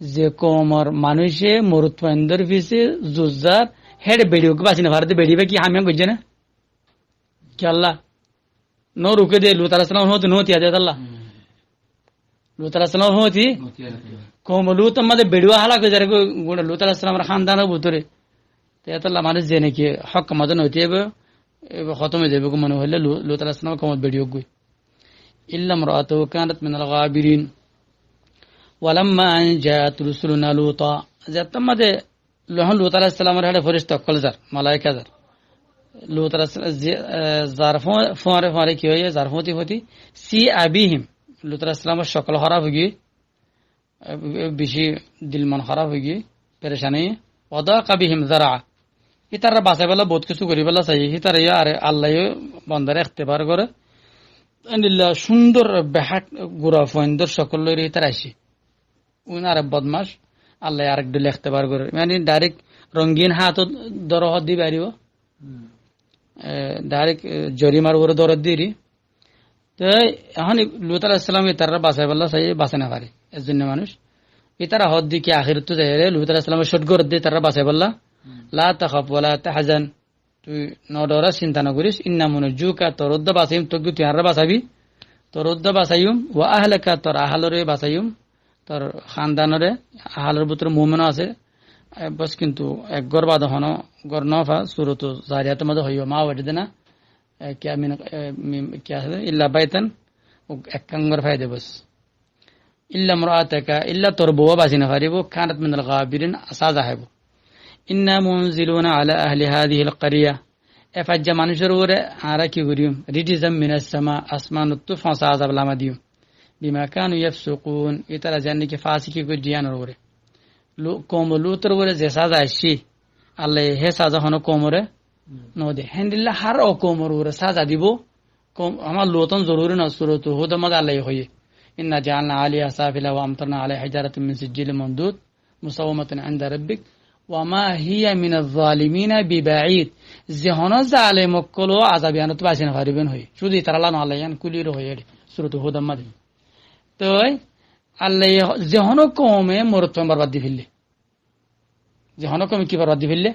যে কোমর মানুষে মরুত্বন্দর পিছে জুজার হেড বেড়িও বাঁচি না ভারতে বেড়িবে কি হামিয়া বুঝছে না কি আল্লাহ নো রুকে দে লুত আলাইহিস সালাম হতে নতি আদে আল্লাহ লুত আলাইহিস সালাম হতি কোম লুত আমাদের বেড়িও হালাকে যারে গুণ লুত আলাইহিস সালামের খানদানের ভিতরে তে আল্লাহ মানুষ যে নাকি হক মত নতি হবে খতমে যাবে মনে হইলে লুত আলাইহিস সালাম কোমর বেড়িও গই ইল্লা ইমরাতু কানাত মিনাল গাবিরিন ওয়ালাম্মা আন জাআত রুসুলুনা লুতা জাতমাদে লহন লুত আলাইহিস সালামের হাড়ে ফেরেশতা কলজার মালায়েকা জার লুত আলাইহিস জারফ ফারে ফারে কি হয় জারফতি হতি সি আবিহিম লুত আলাইহিস সালামের সকল খারাপ হয়ে গিয়ে বেশি দিল মন খারাপ হয়ে গিয়ে পেরেশানি ওদা কাবিহিম জারা ইতারা বাঁচাই বেলা বহুত কিছু করি বেলা চাই ইতারা আর আল্লাহ বন্দারে ইখতিবার করে আনিল্লাহ সুন্দর বেহাট গুড়া ফয়েন্দর সকল লইরে ইতারা আসি উন আর বদমাস আল্লাহ আরেক দিলে ইখতিবার করে মানে ডাইরেক্ট রঙিন হাত দরহদ দি বাড়িব ডাইরেক্ট জরিমার উপরে দরদ দিরি তো এখন লুত আলাইহিস সালাম ইতারা বাঁচাই বেলা চাই বাঁচে না পারে এর জন্য মানুষ ইতারা হদ দিকে আখির তো যাই লুত আলাইহিস সালামের শট গরদ দিয়ে তারা বাঁচাই বেলা লা তাখাফ ওয়ালা তাহজান তুই নডরা চিন্তা না করিস ইন্না মুনজুকা তরদ্দ বাসাইম তোকে তুই আর বাঁচাবি তরদ্দ বাসাইম ওয়া আহলাকা তোর আহালরে বাসাইম তোর খানদানরে আহালের ভিতরে মুমিন আছে বস কিন্তু এক গরবাদ হন গর নফা সূরাত জারিয়াতের মধ্যে হইও মা ওয়াজদনা কিয়া মিন কিয়া আছে ইল্লা বাইতান এক কাঙ্গর ফায়দে বস ইল্লা ইমরাতাকা ইল্লা তোর বউ বাসিনা পারিব কানাত মিনাল গাবিরিন সাজা হাইব ইন্না মুনজিলুনা আলা আহলি হাযিহিল ক্বরিয়া এফাজ্জা মানুষের উপরে আরা কি করিম রিজিজাম মিনাস সামা আসমানুত ফাসা আযাব লামা দিও বিমা কানু ইয়াফসুকুন ইতারা জানি কি ফাসিকি কই জিয়ানোর উপরে কওম লুতের উপরে যে সাজা আসি আল্লাহ হে সাজা হনো কওমরে নদে হেন্দিল্লা হার ও কওমর উপরে সাজা দিব আমার লুতন জরুরি না সূরাত হুদ মদ আল্লাহ হই ইন্না জাআলনা আলিয়া সাফিলা ওয়া আমতারনা আলাইহা হিজারাতাম মিন সিজিল মামদুদ মুসাওমাতান ইনদা রাব্বিক ওয়ামা হিয়া মিনাজ জালিমিনা বিবাঈদ যেহনো জালেম কল আযাবিয়ানত বাসিনা পারিবেন হই শুধু তারা লানো আল্লাহ কুলির হই সূরাত হুদ মদ তো আল্লাহ যেহনো কওমে মরুত্ব বরবাদ দি ফেললে যেহনো কওমে কি বরবাদ দি ফেললে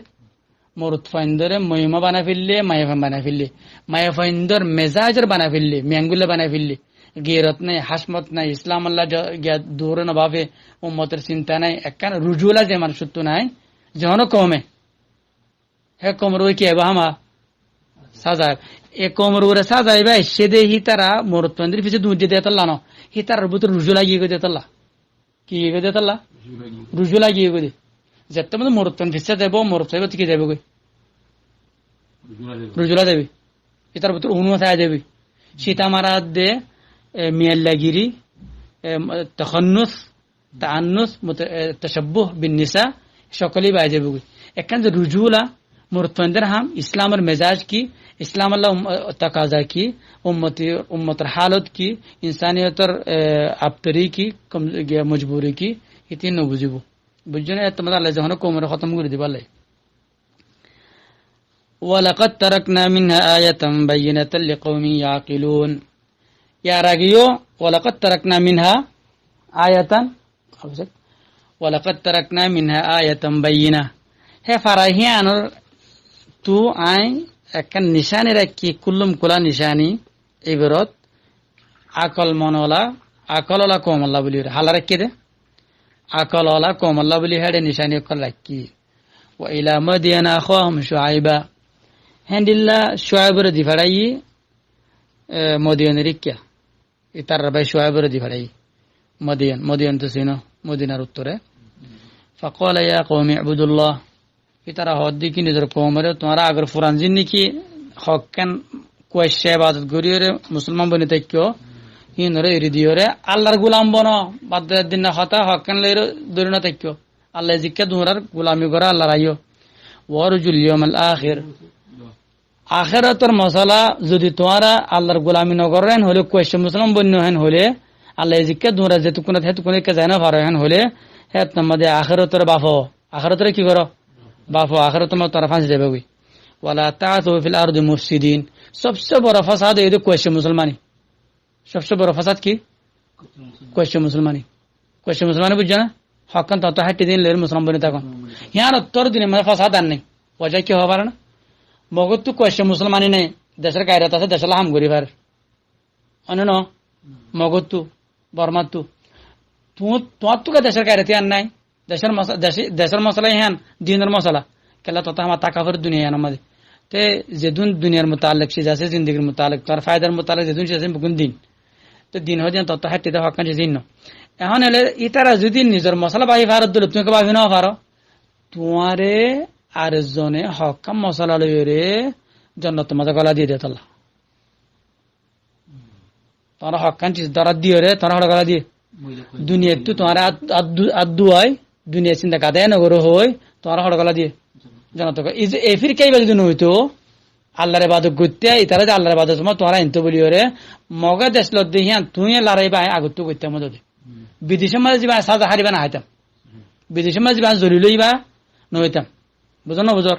মরুত ফাইন্দরে মহিমা বানা ফেললে মায়াফান বানা ফেললে মায়াফাইন্দর মেজাজের বানা ফেললে ম্যাঙ্গুলে বানা ফেললে গেরত নাই হাসমত নাই ইসলাম আল্লাহ দূরে না ভাবে উম্মতের চিন্তা নাই একখান রুজুলা যে মানুষ তো নাই যেহনো কমে হে কমর ওই কি হামা সাজায় এ কমর ওরে সাজাইবা সে দে হিতারা মরুত্বন্দ্রের পিছিয়ে দুধ দিয়ে তাল্লা ন হিতার ভিতর রুজু লাগিয়ে গিয়ে তাল্লা কি গিয়ে তাল্লা রুজু লাগিয়ে গিয়ে যেতে মধ্যে মরুত্বন ভিসা দেব মরুত্ব কি যাবে গই রুজুলা দেবী হিতার ভিতর উনু ছায়া দেবী সীতা মারা দে মিয়াল্লাগিরি তখন্নুস তাআন্নুস তাশাব্বুহ বিন নিসা সকলেই বাই যাবে একখান যে রুজুলা মুরতফানদের হাম ইসলামের মেজাজ কি ইসলাম আল্লাহ তাকাজা কি উম্মতের হালত কি ইনসানিয়তের আবতরি কি মজবুরি কি ইতি ন বুঝিব বুঝছো না তোমাদের আল্লাহ যখন কোমরে খতম করে দিবা আল্লাহ ওয়ালাকাদ তারাকনা মিনহা আয়াতাম বাইয়িনাতাল লিকাওমিন ইয়াকিলুন ইয়ার আগেও ওয়ালাকাদ তারাকনা মিনহা আয়াতান ওয়ালাকাদ তারাকনা মিনহা আয়াতাম বাইয়িনা হে ফারাহিয়ানোর তু আই একখান নিশানি রাখি কুল্লুম কুলা নিশানি এবারত আকল মনওয়ালা আকলওয়ালা কমল্লা বলি হালা রাখি দে আকলওয়ালা কমল্লা বলি হেডে নিশানি অকল রাখি ওয়া ইলা মাদিয়ানা আখাহুম শুআইবা হেন্দিল্লা শুআইবের দি ফাড়াই মদিয়ানের কিয়া ইতার ভাই শুআইবের দি ফাড়াই মদিয়ান তো চিনো মদিনার উত্তরে ফাকালা ইয়া কওমি ইবুদুল্লাহ ইতারা হদ্দি কি নিজের কওমরে তোমরা আগর ফুরান জিন্নি কি হককান কোয়েশে ইবাদত করিরে মুসলমান বনি তাইকো হিনরে ইরিদিওরে আল্লাহর গোলাম বনো বাদ দিন না হতা হককান লইর দরিনা তাইকো আল্লাহ জিক্কা তোমরার গোলামি করা আল্লাহ রাইও ওয়ারজুল ইয়াউমাল আখির আখিরাতের মশালা যদি তোমরা আল্লাহর গোলামি ন করেন হলে কোয়েশে মুসলমান বন্য হেন হলে আল্লাহ জিক্কা তোমরা যেতুকুনা হেতুকুনা কে জানা পারো হেন হলে হে তোমাদের আখিরাতের বাফো আখিরাতের কি করো বাফো আখিরাতের মত তারা ফাঁসি যাবে ওই ওয়ালা তাআতু ফিল আরদি মুফসিদিন সবচেয়ে বড় ফাসাদ এই কোয়েশে মুসলমানি সবচেয়ে বড় ফাসাদ কি কোয়েশে মুসলমানি বুঝছো না হকান তত হাঁটি দিন লের মুসলমান বনি তখন হিয়ার উত্তর দিনে মানে ফসাদ আর নেই পর্যায়ে কি হওয়া পারে না মগজ তো কয়েছে মুসলমানই নেই দেশের গায়রাত আছে দেশের হাম করি পারে অন্য ন মগজ তো বর্মার তো তোমার তো দেশের গায়রাতি আর নাই দেশের মশলা হ্যান দিনের মশলা কেলা তত আমার তাকাফের দুনিয়া আমাদের তে যেদিন দুনিয়ার মোতালেক সে আছে জিন্দগির মোতালেক তার ফায়দার মোতালেক যেদিন সে আছে বুকুন দিন তো দিন হয় যেন তত হাঁটিতে হকান সে চিহ্ন এখন এলে ইতারা যদি নিজের মশলা বাহি ভারত দিল তুমি বাহি নাও পারো তোমারে আর জনে হকাম মশলা লইরে জন্নত মজা গলা দিয়ে দেয় তোলা তোমার হকান চিজ ধরা দিয়ে রে তোমার গলা দিয়ে দুনিয়ার তো তোমার আদু হয় দুনিয়া চিন্তা কাদায় নগর হই তোমার হড় গলা দিয়ে জনত এই ফির কেই বাজে হইতো আল্লাহরে বাদক করতে ইতারা যে আল্লাহরে বাদক তোমার আনতে বলি রে মগা দেশ লদিয়া তুই লড়াই বা আগত করতে মধ্যে বিদেশের মাঝে যা সাজা হারিবা না হাইতাম বিদেশের মাঝে যা জরুরি বা নইতাম বুঝো না বুঝর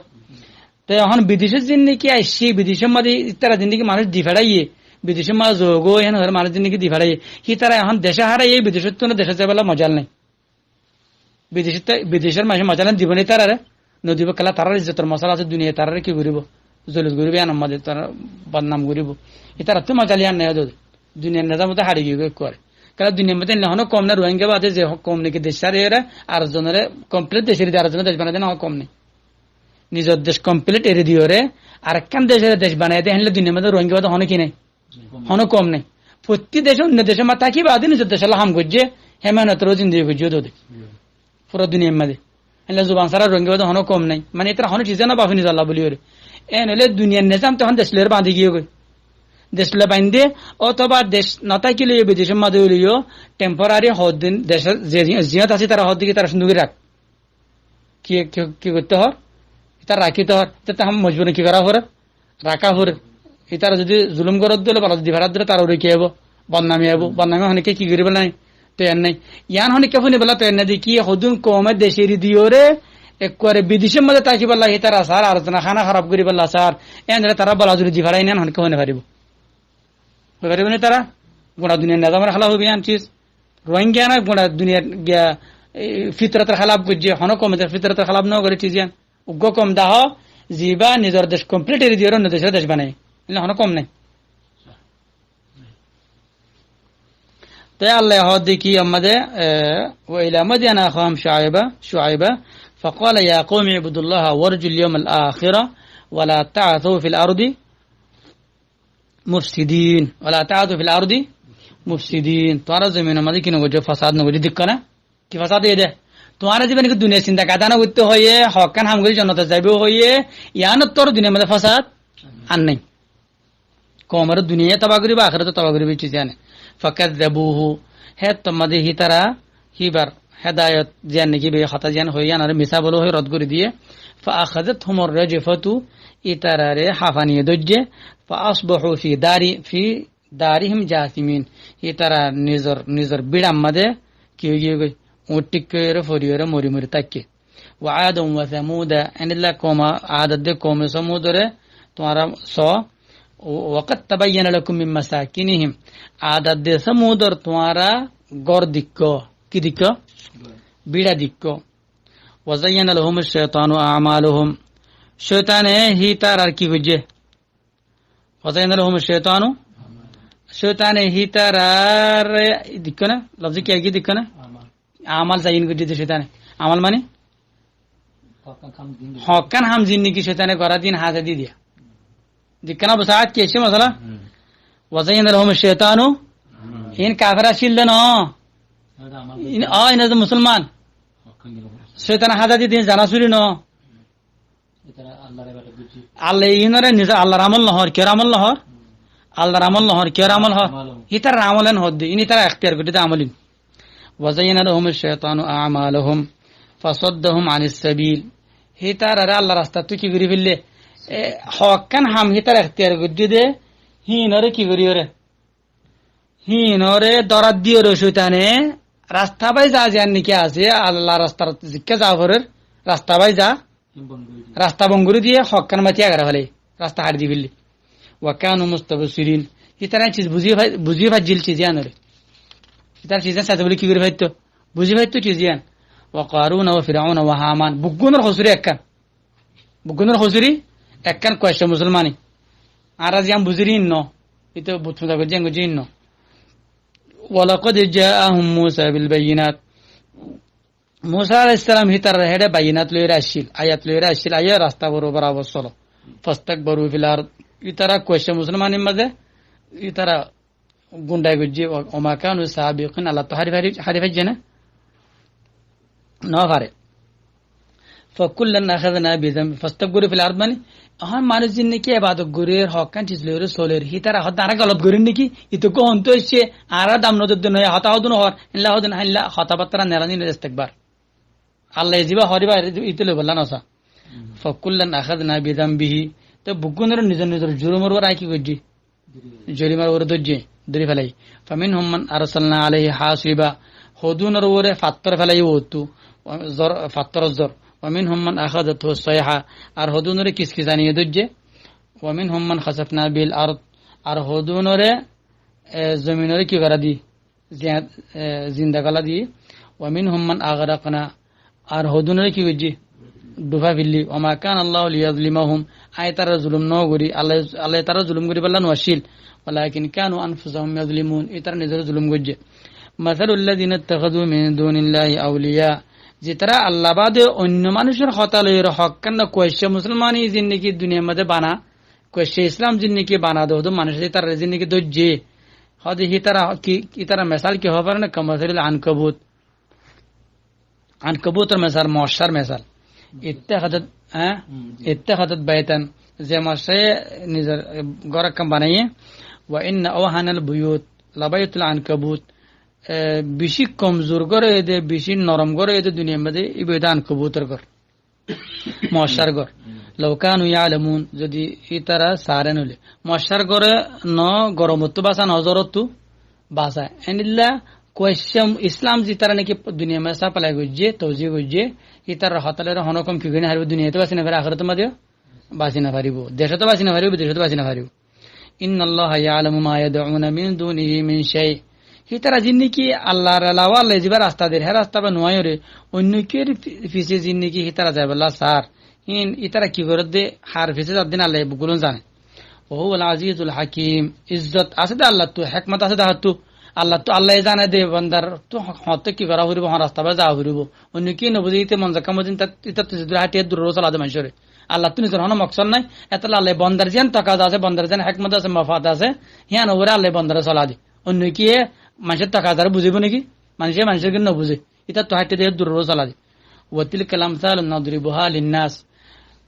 তো এখন বিদেশের জিন্দিগি আসছি বিদেশের মাঝে তারা জিন্দিগি মানুষ দি ফেড়াইয়ে বিদেশের মাঝে যোগ হেন মানুষ জিন্দিগি দি ফেড়াইয়ে সি তারা এখন দেশে হারাই বিদেশের তো দেশে যাবেলা মজাল নাই বিদেশের মাঝে মজাল দিব নি তারা নদীব খেলা তার ইজ্জতের মশলা আছে দুনিয়া তারা কি করিব জলিত করিব আন আমাদের তারা বদনাম করিব তারা তো মজালি আন নাই দুনিয়ার নেতার মধ্যে হারিয়ে গিয়ে করে কারণ দুনিয়ার মধ্যে হনো কম না রোহিঙ্গা বাদে যে কম নাকি দেশের এরা আর জনের কমপ্লিট দেশের আর জনের দেশ বানাই দেন কম নেই নিজের দেশ কমপ্লিট এরে দিয়ে রে আর একখান দেশের দেশ বানাই দেয় হলে দুনিয়ার মধ্যে রোহিঙ্গা বাদে হনো কি নেই হনো কম নেই প্রতি দেশে অন্য দেশের মাথা কি বাদে নিজের দেশে হাম করছে হেমানতর জিন্দিগি করছে তোদের পুরো দুনিয়ার মধ্যে হলে জুবান সারা রোহিঙ্গা বাদে হনো কম নাই মানে এটা হনো চিজে না বাফি নিজল্লাহ বলি ওরে এন হলে দুনিয়ার নিজাম তখন দেশলের বাঁধি গিয়ে গই দেশলে বাইন্দে অথবা দেশ নতাকি লইয়ে বিদেশের মাঝে লইও টেম্পোরারি হদ দিন দেশের যে জিয়াত আছে তারা হদ দিকে তারা সুন্দর রাখ কি করতে হর তার রাখিতে হর তা মজবুরি কি করা হর রাখা হর তারা যদি জুলুম করত দিলে বলা যদি ভাড়া দিলে তারা ওরে কি হবো বদনামি হবো বদনামি হনিকে কি করিব নাই তো এর নাই ইয়ান হনিকে শুনি বলা তো এর নাই কি হদুন কমে দেশের দিও রে একবারে বিদেশের মধ্যে তাকি বললা তারা সার আলোচনা খানা খারাপ করি বললা সার এন তারা বলা যদি ভাড়াই নেন হনিকে হনে পারিব পারিবনি তারা গোটা দুনিয়ার নেজামের খেলা হবি আনছিস রোহিঙ্গা না গোটা দুনিয়ার গিয়া ফিতরতের খেলাপ করছে হনো কমে ফিতরতের খেলাপ ন করে চিজিয়ান উগ্র কম দাহ জিবা নিজের দেশ কমপ্লিট এরি দিয়ে অন্য দেশের দেশ বানাই হনো কম নাই তাই আল্লাহ দেখি আমাদের وإلى مدين أخاهم شعيبة فقال يا قوم اعبدوا الله وارجوا اليوم الآخرة ولا تعثوا في الأرض মুফসিদিন ওয়ালা তাআতু ফিল আরদি মুফসিদিন তোরা জমিনের মধ্যে কি নগজ ফাসাদ নগজ দিকনা কি ফাসাদ এদে তোরা জীবনে কি দুনিয়া চিন্তা কাদানা করতে হইয়ে হকান হামগরি জনতা যাইবে হইয়ে ইয়ান তোর দুনিয়ার মধ্যে ফাসাদ আন নাই কমর দুনিয়া তবা করিবা আখিরাত তবা করিবা চিজ জানে ফাকাযযাবুহু হে তোমাদের হিতারা হিবার হেদায়েত জান নাকি বে খাতা জান হইয়ান আর মিছা বলো হই রদ করে দিয়ে ফাআখাযাতহুমুর রাজফাতু ইতারারে হাফানিয়ে দজ্জে فأصبحوا في دارهم جاثمين ইতারা নিজর বিড়াম মাদে কি হয়ে গই ওটিক করে ফরিয়রে মরি মরি তাকে وعاد وثمود ان الله قوم عاد قوم ثمود রে তোমারা স وقد تبين لكم من مساكنهم عاد ثمود তোমারা গর দিক্ক কি দিক্ক বিড়া দিক্ক وزين لهم الشيطان اعمالهم শয়তানে হিতার আর কি বুঝে وزين لهم الشيطان শয়তানে হিতার দিক্ক না লফজ কি কি দিক্ক না আমাল জাইন করে দিতে শয়তানে আমাল মানে হকান হাম জিন্নি কি শয়তানে করা দিন হাজা দি দিয়া দিক্ক না বসাত কি এসে মশলা وزين لهم الشيطان ইন কাফেরা ছিল না ইন ইন মুসলমান শয়তান হাজা দি দিন জানা শুরি না আল্লাহ ইনারে নিজে আল্লাহর আমল নহর কের আমল নহর আল্লাহর আমল নহর কের আমল হর ইতার আমলেন হদ্দি ইনি তারা ইখতিয়ার করিতে আমলিন ওয়াজাইনা লাহুম আশ-শায়তানু আ'মালাহুম ফাসাদ্দাহুম আনিস সাবিল হিতার আর আল্লাহর রাস্তা তুই কি করি ফেললে হকান হাম হিতার ইখতিয়ার করি দে হিনরে কি করি রে হিনরে দরাদ দিও রে শয়তানে রাস্তা বাই যা জান নাকি আছে আল্লাহ রাস্তার জিক্কা যাওয়ারের রাস্তা বাই যা রাস্তা বঙ্গুরি দিয়ে হকান মাতিয়া গেরা ফেলে রাস্তা হাড় দি ফেললি ওয়াকানু মুস্তাবসিরিন ইতারা চিজ বুঝিয়ে ভাজিল চিজিয়ান রে ইতার চিজের সাথে বলে কি করে ভাইতো বুঝি ভাইতো চিজিয়ান ওয়া কারুন ওয়া ফিরাউন ওয়া হামান বুগুনের হসুরি একখান বুগুনের হসুরি একখান কয়েকটা মুসলমানি আর আজ আমি বুঝিরি ন এটা বুঝতে করছি আমি বুঝি ন ওয়ালাকাদ জাআহুম মূসা বিল বাইয়িনাত মুসা আলাইহিস সালাম হিতার হেডে বাইয়িনাত লইরা আসিল আয়া রাস্তা বরাবর অবসল ফাস্তাকবারু ফিল আরদ ইতারা কয়েকটা মুসলমানের মাঝে ইতারা গুন্ডাই গজ্জি ওমা কানু সাবিকিন আল্লাহ তো হারিফাই জানে না পারে ফকুল্লান আখাযনা বিযামবি ফাস্তাকবারু ফিল আরদ মানে এখন মানুষ জিন নাকি ইবাদত গরের হক কান চিজলের সোলের হিতারা হত আরা গলত গরেন নাকি ইতো কোন তো এসে আরা দাম নজর নয় হতাহদন হর ইল্লাহ হদন ইল্লা হতাবাতরা নেরানি ইস্তিকবার আল্লাহ জিবা হরিবা ইতলে বললা না ফকুল্লান আখাযনা বিযামবিহি তো বুগুনের নিজ জুরুমর ওর আই কি গজ্জি জরিমার ওর দজ্জে দরি ফেলাই ফামিনহুম মান আরসালনা আলাইহি হাসিবা হুদুনর ওরে ফাত্তর ফেলাই ওতু জর ফাত্তর জর ومنهم من أخذته الصيحة আর হুদুনরে কিসকিসানি দজ্জে ومنهم من خسفنا بالارض আর হুদুনরে জমিনরে কি করা দি জিন্দা গলা দি ومنهم من أغرقنا আর হুদুনরে কি গজ্জি ডুবা ফিল্লি ওমা কান আল্লাহু লিয়াযলিমাহুম আয় তারা জুলুম ন করি আল্লাহ তারা জুলুম করি বললা নশিল ওয়ালাকিন কানু আনফুসাহুম ইয়াযলিমুন ইতারা নিজের জুলুম গজ্জে মাসালুল্লাযিনা ইত্তাখাযু মিন দুনিল্লাহি আউলিয়া যে তারা আল্লাহ বাদে অন্য মানুষের হতালয়ের হক কেন কয়েছে মুসলমান জিন্দিগি দুনিয়ার মধ্যে বানা কয়েছে ইসলাম জিন্দিগি বানা দো মানুষের তার জিন্দিগি দজ্জে হদে হি তারা কি তারা মিসাল কি হবে না কামাসালিল আনকবুতের মিসাল মশার মিসাল ইত্তাখাদাত বাইতান যে মশায় নিজের ঘর কাম বানাইয়ে ওয়া ইন্না আওহানাল বুয়ুত লাবাইতুল আনকাবুত বেশি কমজোর করে এদের বেশি নরম করে এদের দুনিয়ার মধ্যে ইবেদান কবুতর ঘর মশার ঘর লৌকানু ইয়ালামুন যদি ইতারা সারেন হলে মশার ঘরে ন গরমত্ব বাসা নজরত্ব বাসা এনিল্লা কোয়েশ্চন ইসলাম যে তারা নাকি দুনিয়া মধ্যে সাপ্লাই গজ্জে তৌজি গজ্জে ইতার হতালের হনকম কি গনে হারিব দুনিয়াতে বাসি না পারে আখিরাত মধ্যে বাসি না পারিব দেশতে বাসি না পারিব বিদেশতে বাসি না পারিব ইন্নাল্লাহা ইয়ালামু মা ইয়াদউনা মিন দুনিহি মিন শাই হিতারা জিন্দিকি আল্লাহর আলাওয়া আল্লাহ জিবা রাস্তা দের হ্যাঁ রাস্তা বা নোয়াইরে অন্য কের ফিসে জিন্দিকি হিতারা যায় বল্লা সার হিন ইতারা কি করে দে হার ফিসে যার দিন আল্লাহ গুলো জানে ওহু আল আজিজুল হাকিম ইজ্জত আছে দে আল্লাহ তো হেকমত আছে দে হাতু আল্লাহ তো আল্লাহ জানে দে বন্দার তো হতে কি করা হরিব হন রাস্তা বা যাওয়া হরিব অন্য কি নবুজিতে মন জাকা মদিন ইতা তো হাটিয়ে দূর চলা দে মানুষের আল্লাহ তো নিজের হন মকসদ নাই এত আল্লাহ বন্দার যেন টাকা আছে বন্দার যেন হেকমত আছে মফাত আছে হিয়ান ওরে আল্লাহ বন্দারে চলা দি অন্য কি মানুষের টাকা দ্বারা বুঝিব নাকি মানুষের কিন্তু নবুঝে এটা তো হাইটে দিয়ে দূর চলা দি ওয়াতিল কালাম সাল নদরিবুহা লিন্নাস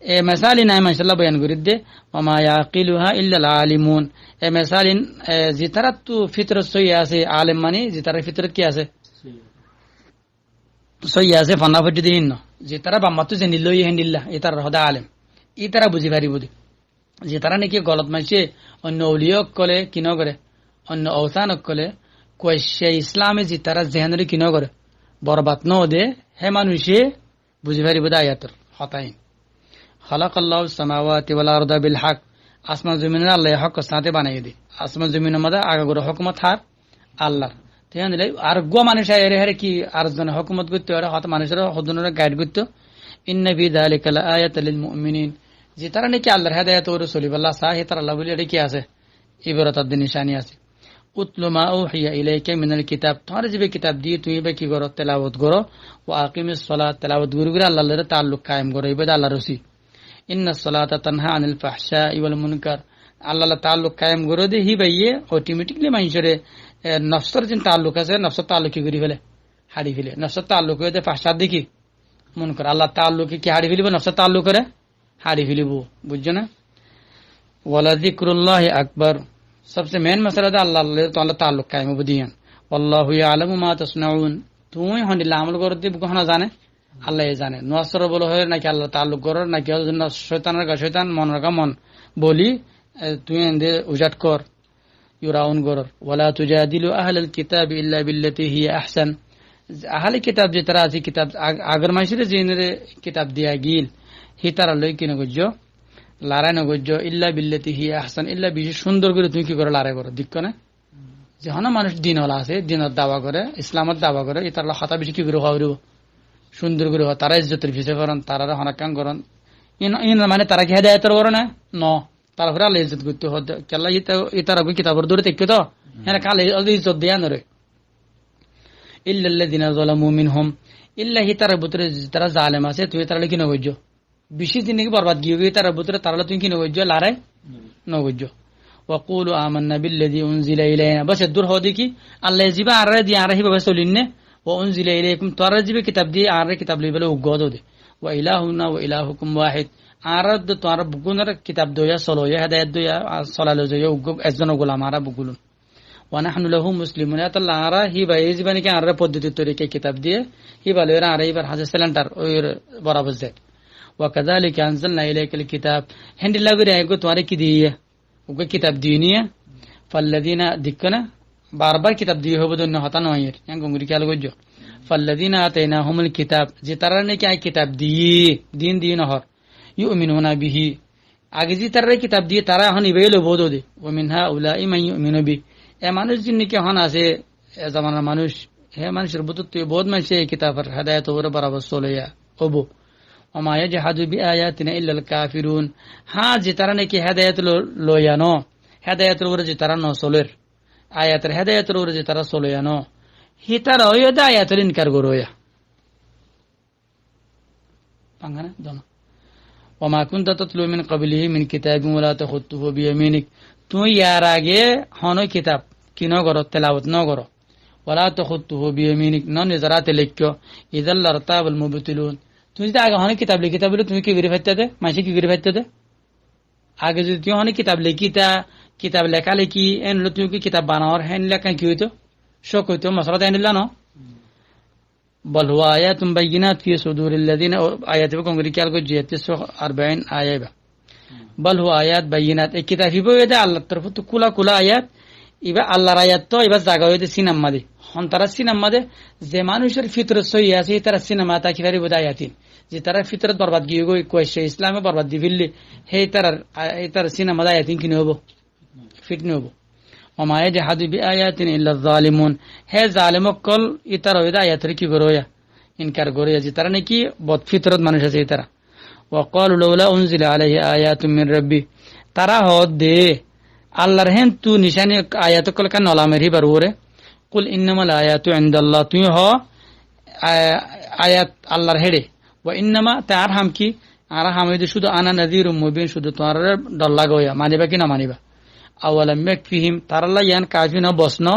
এ মেসালি নাই মাশাআল্লাহ বয়ান করি দে ওমা ইয়াকিলুহা ইল্লাল আলিমুন এ মেসালিন জিতারা তো ফিতরত সই আছে আলেম মানে জিতারা ফিতরত কি আছে সই আছে ফান্না ফটি দিন জিতারা বাম্মাতু জেনিলই হেন্দিল্লাহ এটার হদা আলেম ইতারা বুঝি পারিব দি জিতারা নাকি গলত মাইছে অন্য ওলিয়ক কলে কিনো করে অন্য ঔসানক কলে কয়েছে ইসলামে যে তারা জেহানরি কিনো করে বরবাদ ন দে হে মানুষে বুঝি পারিব দা আয়াতের হতাই খালাকাল্লাহু সামাওয়াতি ওয়াল আরদা বিল হক আসমান জমিনের আল্লাহ হক সাথে বানাই দে আসমান জমিনের মধ্যে আগাগোড়া হুকুমত হার আল্লাহ তেন দিলে আর গো মানুষ এরে হেরে কি আর জন হুকুমত করতে ওরা হত মানুষের হদনের গাইড করতে ইন্না ফি যালিকা লাআয়াতাল লিল মুমিনিন যে তারা নাকি আল্লাহর হেদায়েত ও রাসূলুল্লাহ সাল্লাল্লাহু তাআলা বলে এটা কি আছে ইবরাত দিন নিশানি আছে উতলু মা উহিয়া ইলাইকা মিনাল কিতাব তোমার যে কিতাব দিয়ে তুমি বা কি করো তেলাওয়াত করো ওয়া আকিমিস সালাত তেলাওয়াত গুরুগুরা আল্লাহর তাআল্লুক কায়েম করো ইবাদত আল্লাহর রসি ইন্নাস সালাতা তানহা আনিল ফাহশাই ওয়াল মুনকার আল্লাহর তাআল্লুক কায়েম করো দে হি বাইয়ে অটোমেটিক্যালি মানুষের নফসের যে তাআল্লুক আছে নফসের তাআল্লুক কি করি ফেলে হারি ফেলে নফসের তাআল্লুক হইতে ফাহশা দেখি মুনকার আল্লাহ তাআল্লুক কি হারি ফেলিব নফসের তাআল্লুক করে হারি ফেলিব বুঝছো না ওয়ালা যিকরুল্লাহি আকবার सबसे मेन मसला था अल्लाह तो अल्लाह ताल्लुक कायम बुदियान वल्लाहु यालमु मा तस्नाउन तुई हंडिल्ला अमल कर दे कोहना जाने अल्लाह जाने नसर बोलो है ना कि अल्लाह ताल्लुक कर ना कि शैतान का शैतान मन का मन बोली तुई एंदे उजाट कर युराउन कर वला तुजादिलु अहलल किताब इल्ला बिल्लती ही अहसन अहल किताब जे तरह से किताब अगर माइसरे जिनरे किताब दिया गिल ही तरह लई किन गजो লড়াই নগর্য ইল্লা বিল্লাতি হি আহসান ইল্লা বেশি সুন্দর করে তুমি কি করে লড়াই করো দিক না যখন মানুষ দিন হলা আছে দিনের দাওয়া করে ইসলামের দাওয়া করে এটার হাতা বেশি কি করে হওয়া সুন্দর করে তারা ইজ্জতের পিছিয়ে করেন, তারা হনাকান করেন, ইন মানে তারা কি হেদায়তের করে না ন তারপরে আল্লাহ ইজ্জত করতে হতে কেলা ইতারা কিতাবের দূরে দেখবে তো হ্যাঁ কালে ইজ্জত দেয়া নরে ইল্লাল্লাযিনা যালামু মিনহুম ইল্লা হিতারা ভিতরে তারা জালেম আছে তুই তারা কি নগজ্য বেশি দিন কি বরবাদ গিয়ে তারা ভিতরে তারা তুমি কি নগজ্য লারাই নগজ্য ওয়াকুলু আমান্না বিল্লাযী উনজিলা ইলাইনা বাস দূর হদি কি আল্লাহ জিবা আর দি আর হিবা বসলিনে ওয়া উনজিলা ইলাইকুম তারা জিবে কিতাব দি আর কিতাব লিবেলে উগদ দে ওয়া ইলাহুনা ওয়া ইলাহুকুম ওয়াহিদ আর তারা বুগুনার কিতাব দয়া সলো ইয়া হেদায়েত দয়া সলালো জয় উগ একজন গোলাম আর বুগুলুন ওয়া নাহনু লাহু মুসলিমুন আল্লাহ আর হিবা এই জীবনে কি আর পদ্ধতি তরিকে কিতাব দিয়ে হিবা লরা আর এবার হাজার সিলিন্ডার ওই বরাবর যায় ওয়া কাযালিকা আনজালনা ইলাইকাল কিতাব হেন্ডি লাগরে আইগো তোমারে কি দিয়ে ওকে কিতাব দিয়ে নিয়ে ফাল্লাযিনা দিকনা বারবার কিতাব দিয়ে হবে দন্য হতা নয় এর গঙ্গুরি খেয়াল করছো ফাল্লাযিনা আতাইনাহুমুল কিতাব যে তারা নাকি আই কিতাব দিয়ে দিন দিয়ে নহর ইউমিনুনা বিহি আগে যে তারা কিতাব দিয়ে তারা এখন ইবেলো বোধ দে ও মিনহা উলাই মান ইউমিনু বি এ মানুষ যিনি কি হন আছে এ জামানার মানুষ হে মানুষের বুত বহুত মানুষ এই কিতাবের হেদায়েত ওর বরাবর চলেয়া ওবো ওমা ইয়াজহাদু বিআয়াতিনা ইল্লাল কাফিরুন হ্যাঁ যে তারা নাকি হেদায়েত লয়ানো হেদায়েতের উপরে যে তারা ন চলের আয়াতের হেদায়েতের উপরে যে তারা চলেয়ানো হি তারা ওই আয়াতের ইনকার করোয়া পাঙ্গানা দন ওমা কুনতা তাতলু মিন ক্বাবলিহি মিন কিতাবিন ওয়া লা তাখুতুহু বিয়ামিনিক তুই ইয়ার আগে হন কিতাব কি ন করো তেলাওয়াত ন করো ওয়া লা তাখুতুহু বিয়ামিনিক ন নিজরাতে লিখো ইযাল লারতাবুল মুবতিলুন তুমি যদি আগে অনেক কিতাব লিখিতা বলে তুমি কি করে ফেলতে দে মাসে কি করে ফেলতে দে আগে যদি তুমি অনেক কিতাব লিখিতা কিতাব লেখা লিখি এনলো তুমি কি কিতাব বানাওয়ার হ্যান লেখা কি হইতো শোক হইতো মশলা তাই নিলা ন বল হুয়া আয়াতুম বাইয়িনাত ফি সুদুরিল্লাযিনা আয়াত কংগ্রি খেয়াল করছি 340 আয়াত বল হুয়া আয়াত বাইয়িনাত এই কিতাব হিবো এটা আল্লাহর তরফ তো কুলা কুলা আয়াত ইবা আল্লাহর আয়াত তো এবার জায়গা হইতে সিনেমা দে হন তারা সিনেমা দে যে মানুষের ফিতরত সহি আছে তারা সিনেমা তাকি ফারি বোধ আয়াতিন যে তারা ফিতরত বরবাদ গিয়ে গই কইছে ইসলামে বরবাদ দি ফেললে হে তার সিনেমা আয়াতিন কিনে হবো ফিটনে হবো ওমা ইয়াজহাদু বিআয়াতিনা ইল্লাল যালিমুন হে জালিম কল ইতার ওই আয়াতের কি করোয়া ইনকার করোয়া যে তারা নাকি বদ ফিতরত মানুষ আছে তারা ওয়া ক্বালু লাউলা উনজিলা আলাইহি আয়াতুম মির রাব্বি তারা হদ দে আল্লাহর হেন তু নিশানি আয়াত কল কান নলামের হি বারুরে কুল ইন্নামাল আয়াতু ইনদাল্লাহ তুই হ আয়াত আল্লাহর হেড়ে ওয়া ইন্নামা তার হাম কি আর হামিদু শুধু আনা নাযীরুম মুবিন শুধু তোমার ডর লাগোয়া মানিবা কি না মানিবা আওয়ালাম ইয়াকফিহিম তারাল্লাহ ইয়ান কাফি না বসনো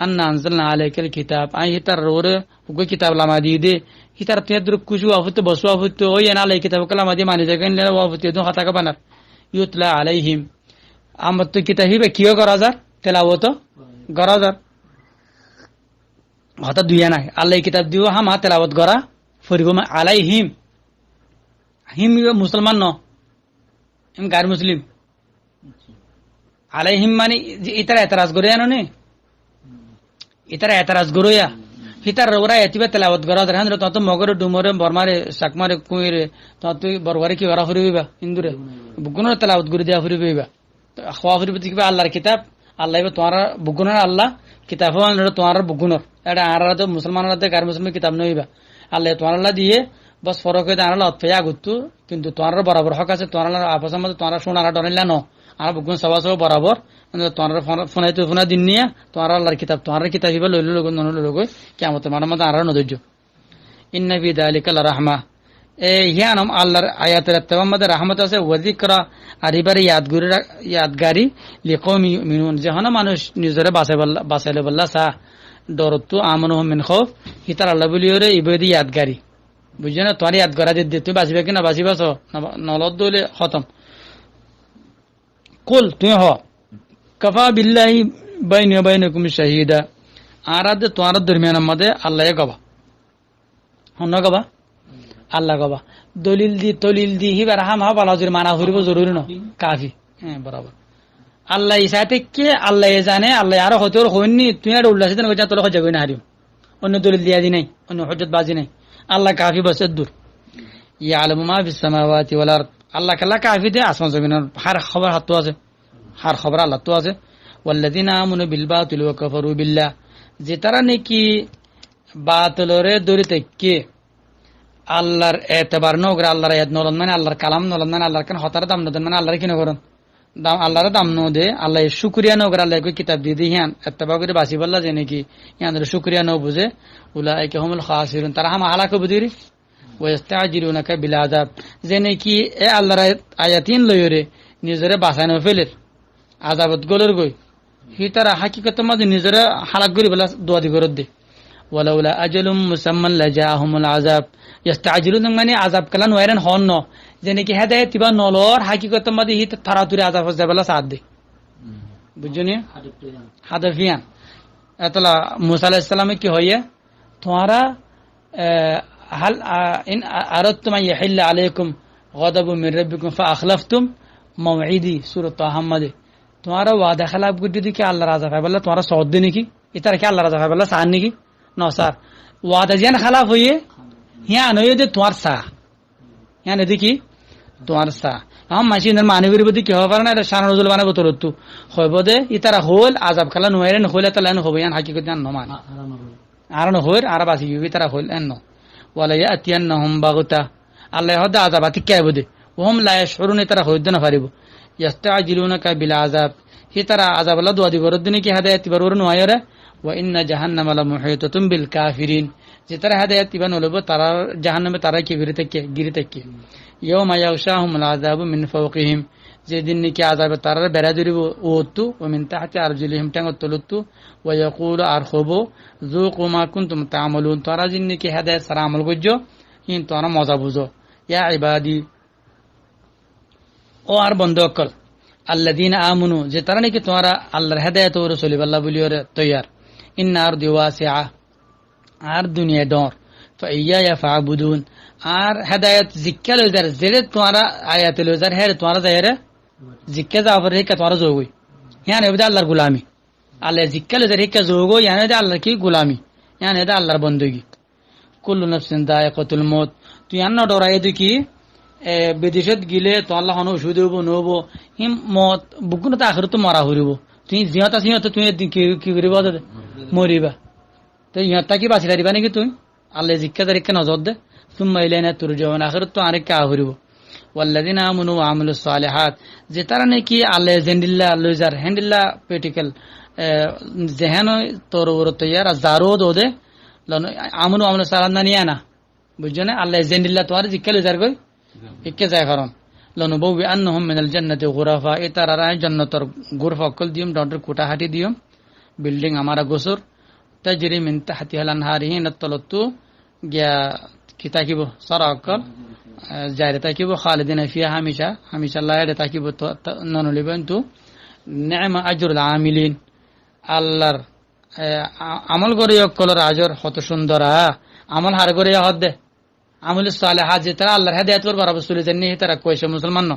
আন্না আনজালনা আলাইকাল কিতাব আই হিতার রোরে উগো কিতাব লামা দি দে হিতার তে দ্রুক কুজু আফুতে বসু আফুতে ওই এনা আলাই কিতাব কালামা দি মানি জাগান লে আফুতে দো হাতাকা বানার ইউতলা আলাইহিম আমত তো কিতাব হিবে কিও করা যার তেলাওয়াত করা যার হতা দুইয়া নাই আল্লাহ কিতাব দিও হামা তেলাওয়াত করা ফরিব আলাইহিম হিম মুসলমান ন এম গার মুসলিম আলাইহিম মানে ইতারা এতরাজ করে জানো নে ইতারা এতরাজ গরোয়া হিতার ওরা এতিবা তেলাওয়াত করা দেখান তত মগরে ডুমরে বর্মারে সাকমারে কুইরে তত বরবারে কি ওরা ফুরিবা হিন্দুরে বুগুনের তেলাওয়াত করে দেয়া ফুরিবা খাওয়া ফুরিবে কিবা আল্লাহর কিতাব আল্লাহ তোমার বুগুনের আল্লাহ কিতাব তোমার বুগুনের এটা আর তো মুসলমানরা গার মুসলমান কিতাব নইবা আল্লাহ তোমার আল্লাহ দিয়ে বস ফরক হয়ে আনাল অতফেয়া গুত্তু কিন্তু তোমার বরাবর হক আছে তোমার আপসের মধ্যে তোমার শোনার ডরাইলা ন আর বুগুন সবা সব বরাবর তোমার ফোনা দিন নিয়ে তোমার আল্লাহর কিতাব তোমার কিতাব হিবা লইল লোক নন লোক কিয়ামত মানার মধ্যে আর নদর্য ইন্না ফি যালিকা লারাহমা এ হিয়ানম আল্লাহর আয়াতের তেমন মধ্যে রাহমত আছে ওয়াজিকরা আর এবারে ইয়াদগারি লিকওমি ইউমিনুন যখন মানুষ নিজরে বাঁচাইলে বললা সা ডরতু আমানুহুম মিন খাউফ হিতার আল্লাহ বলিওরে ইবাদি ইয়াদগারি বুঝছো না তোমার ইয়াদ করা দিয়ে তুমি বাঁচিবে কিনা বাঁচিবাছ নলত দলে খতম কুল তুমি হ কফা বিল্লাহি বাইনি ওয়া বাইনাকুম শাহিদা আরাদ তোমার দরমিয়ানের মধ্যে আল্লাহ গবা হন গবা আল্লাহ গবা দলিল দি হিবার হাম হা বালাজুর মানা হইব জরুরি ন কাফি হ্যাঁ বরাবর আল্লাহ ইসাতে কে আল্লাহ জানে আল্লাহ আর হয়তো হইনি তুই আর উল্লাসিত না তোর হজা কই না হারিম অন্য দলিল দিয়া দি নাই অন্য হজত বাজি নাই আল্লাহ কাফি বস দূর ইয়ালামু মা ফিস সামাওয়াতি ওয়াল আরদ আল্লাহ কাল্লা কাফি দে আসমান জমিনের হার খবর হাত আছে হার খবর আল্লাহ তো আছে ওয়াল্লাযিনা আমানু বিল বাতিল ওয়া কাফারু বিল্লাহ যে তারা নাকি বাতিলরে দরিতে কে আল্লাহর এতেবার নগরে আল্লাহর আয়াত নলন মানে আল্লাহর কালাম নলন মানে আল্লাহর কেন হতার দাম নদেন মানে আল্লাহর কি নগরন দাম আল্লাহর দাম ন দে আল্লাহ শুক্রিয়া নগর আল্লাহ কিতাব দিয়ে দিই হ্যাঁ এতবা করে বাসি বললা যে নাকি ইয়ান শুক্রিয়া ন বুঝে উলাইকা হুমুল খাসিরুন তারা হাম হালাক বুদিরি ওয়াস্তাজিলুনাকা বিল আযাব যে নাকি এ আল্লাহর আয়াতিন লয়রে নিজরে বাঁচানো ফেলের আযাবত গলর গই হি তারা হাকিকত মাঝে নিজরে হালাক করি বলা দোয়া দি করত দে ওয়ালাউলা আজালুম মুসাম্মান লাজাহুমুল আযাব ইস্তাজিলুন মানে আযাব কালান ওয়ারেন হন ন যে নাকি হেদায়েত তিবা নলর হাকিকত মাঝে হি তারাতুরি আযাব হস বলা সাদ দে বুঝছনি হাদাফিয়ান এতলা মুসা আলাইহিস সালামে কি হইয়া তোমারা হাল ইন আরাদতুম আন ইয়াহিল্লা আলাইকুম গাদাবু মির রাব্বিকুম ফাআখলাফতুম মাওঈদি সূরা তাহা মধ্যে তোমারা ওয়াদা খেলাফ করে দিকে আল্লাহর আযাব হয় বলে তোমারা সদ দে নাকি এটার কি আল্লাহর আযাব হয় বলে সান নাকি ন স্যার ওয়াদা যেন খেলাফ হইয়ে হিয়া নয় যে তোমার সা হিয়া নদী কি তোমার সা আম মাসিনের মানবীর প্রতি কি হবে পারে না এটা সারা নজল বানাবো তোর তু হইব দে ইতারা হল আযাব খেলা নয় রে হইলে তাহলে হবে ইয়ান হাকিকত জান নমান আর ন হইর আর বাসি গিয়ে তারা হইল এন ওয়ালা ইয়াতিয়ান্নাহুম বাগতা আল্লাহ হদা আযাব আতি কে বদে ওহম লা ইয়াশউরুন তারা হইদ না পারিব ইয়াস্তাজিলুনাকা বিল আযাব হি তারা আযাব আল্লাহ দোয়া দিব রদ্দিনে কি হেদায়েত বরর নয়রে ওয়া ইন্না জাহান্নামা লা মুহিতাতুম বিল কাফিরিন যে তারা হেদায়েত ইবান হলব তারা জাহান্নামে তারা কি গিরি থেকে ইয়াউমা ইয়াগশাহুমুল আযাবু মিন ফাওকিহিম যেদিন নাকি আযাবে তারা বেড়া ধরিব ওতু ওয়া মিন তাহতি আরজুলিহিম টাঙ্গ তলুতু ওয়া ইয়াকুলু আর খবু যুকু মা কুনতুম তা'মালুন তারা যিন নাকি হেদায়েত সারা আমল করছো হিন তোরা মজা বুঝো ইয়া ইবাদি ও আর বন্ধুসকল আল্লাযীনা আমানু যে তারা নাকি তোমরা আল্লাহর হেদায়েত ও রাসূল আল্লাহ বলিওরে তৈয়ার ইন্না আরদি ওয়াসিআ আর দুনিয়া ডর ফাইয়া ফাবুদুন আর হেদায়েত জিক্কা লইজার জেরে তোমরা আয়াত লইজার হে তোমরা যায়রে জিক্কা যাওয়ার হে তোমরা যোগই ইয়ান এবাদা আল্লাহর গোলামি আল্লাহ জিক্কা লইজার হে যোগই ইয়ান এবাদা আল্লাহর কি গোলামি ইয়ান এবাদা আল্লাহর বندگی কুল্লু নাফসিন দায়িকাতুল মউত তুই ইয়ান ডরাই দেখি বিদেশত গিলে তো আল্লাহ হন ওষুধ হব নব হিম মত বুকুন তো আখের তো মরা হরিব তুই জিহত আছে সিহত তুমি কি করিব মরিবা তো ইহতা কি বাঁচি পারিবা নাকি তুই আল্লাহ জিজ্ঞা তারিখকে নজর দে সুম্মা ইলাইনা তুরজাউন আখের তো আরেক কা হরিব ওয়াল্লাযিনা আমানু ওয়া আমিলুস সালিহাত যে তারা নাকি আল্লাহ জেন্ডিল্লা লইজার হ্যান্ডিল্লা পেটিক্যাল জেহান তোর ওর তৈয়ার জারো দে আমনু আমলুস সালাত না নিয়া না বুঝছো না আল্লাহ জেন্ডিল্লা তোর জিজ্ঞা লইজার কই একে যায় কারণ লনুবুবি আন্নাহুম মিনাল জান্নাতি গুরাফা এতারা জান্নাতের গুরফা কল দিম ডর কোটা হাটি দিম বিল্ডিং আমারা গোসর তাজরি মিন তাহতিহাল আনহারিহিন তলতু গিয়া কিতাকিব সারাকল জায়রে তাকিব খালিদিনা ফিহা হামিশা লাইরে তাকিব ননলিবেন তু নি'মা আজরুল আমিলিন আল্লাহর আমল করে কলর আজর কত সুন্দর আমল হার করে হদে আমলুস সালিহাত যে তারা আল্লাহর হেদায়েত করবার রাসূলের জন্য তারা কইছে মুসলমান ন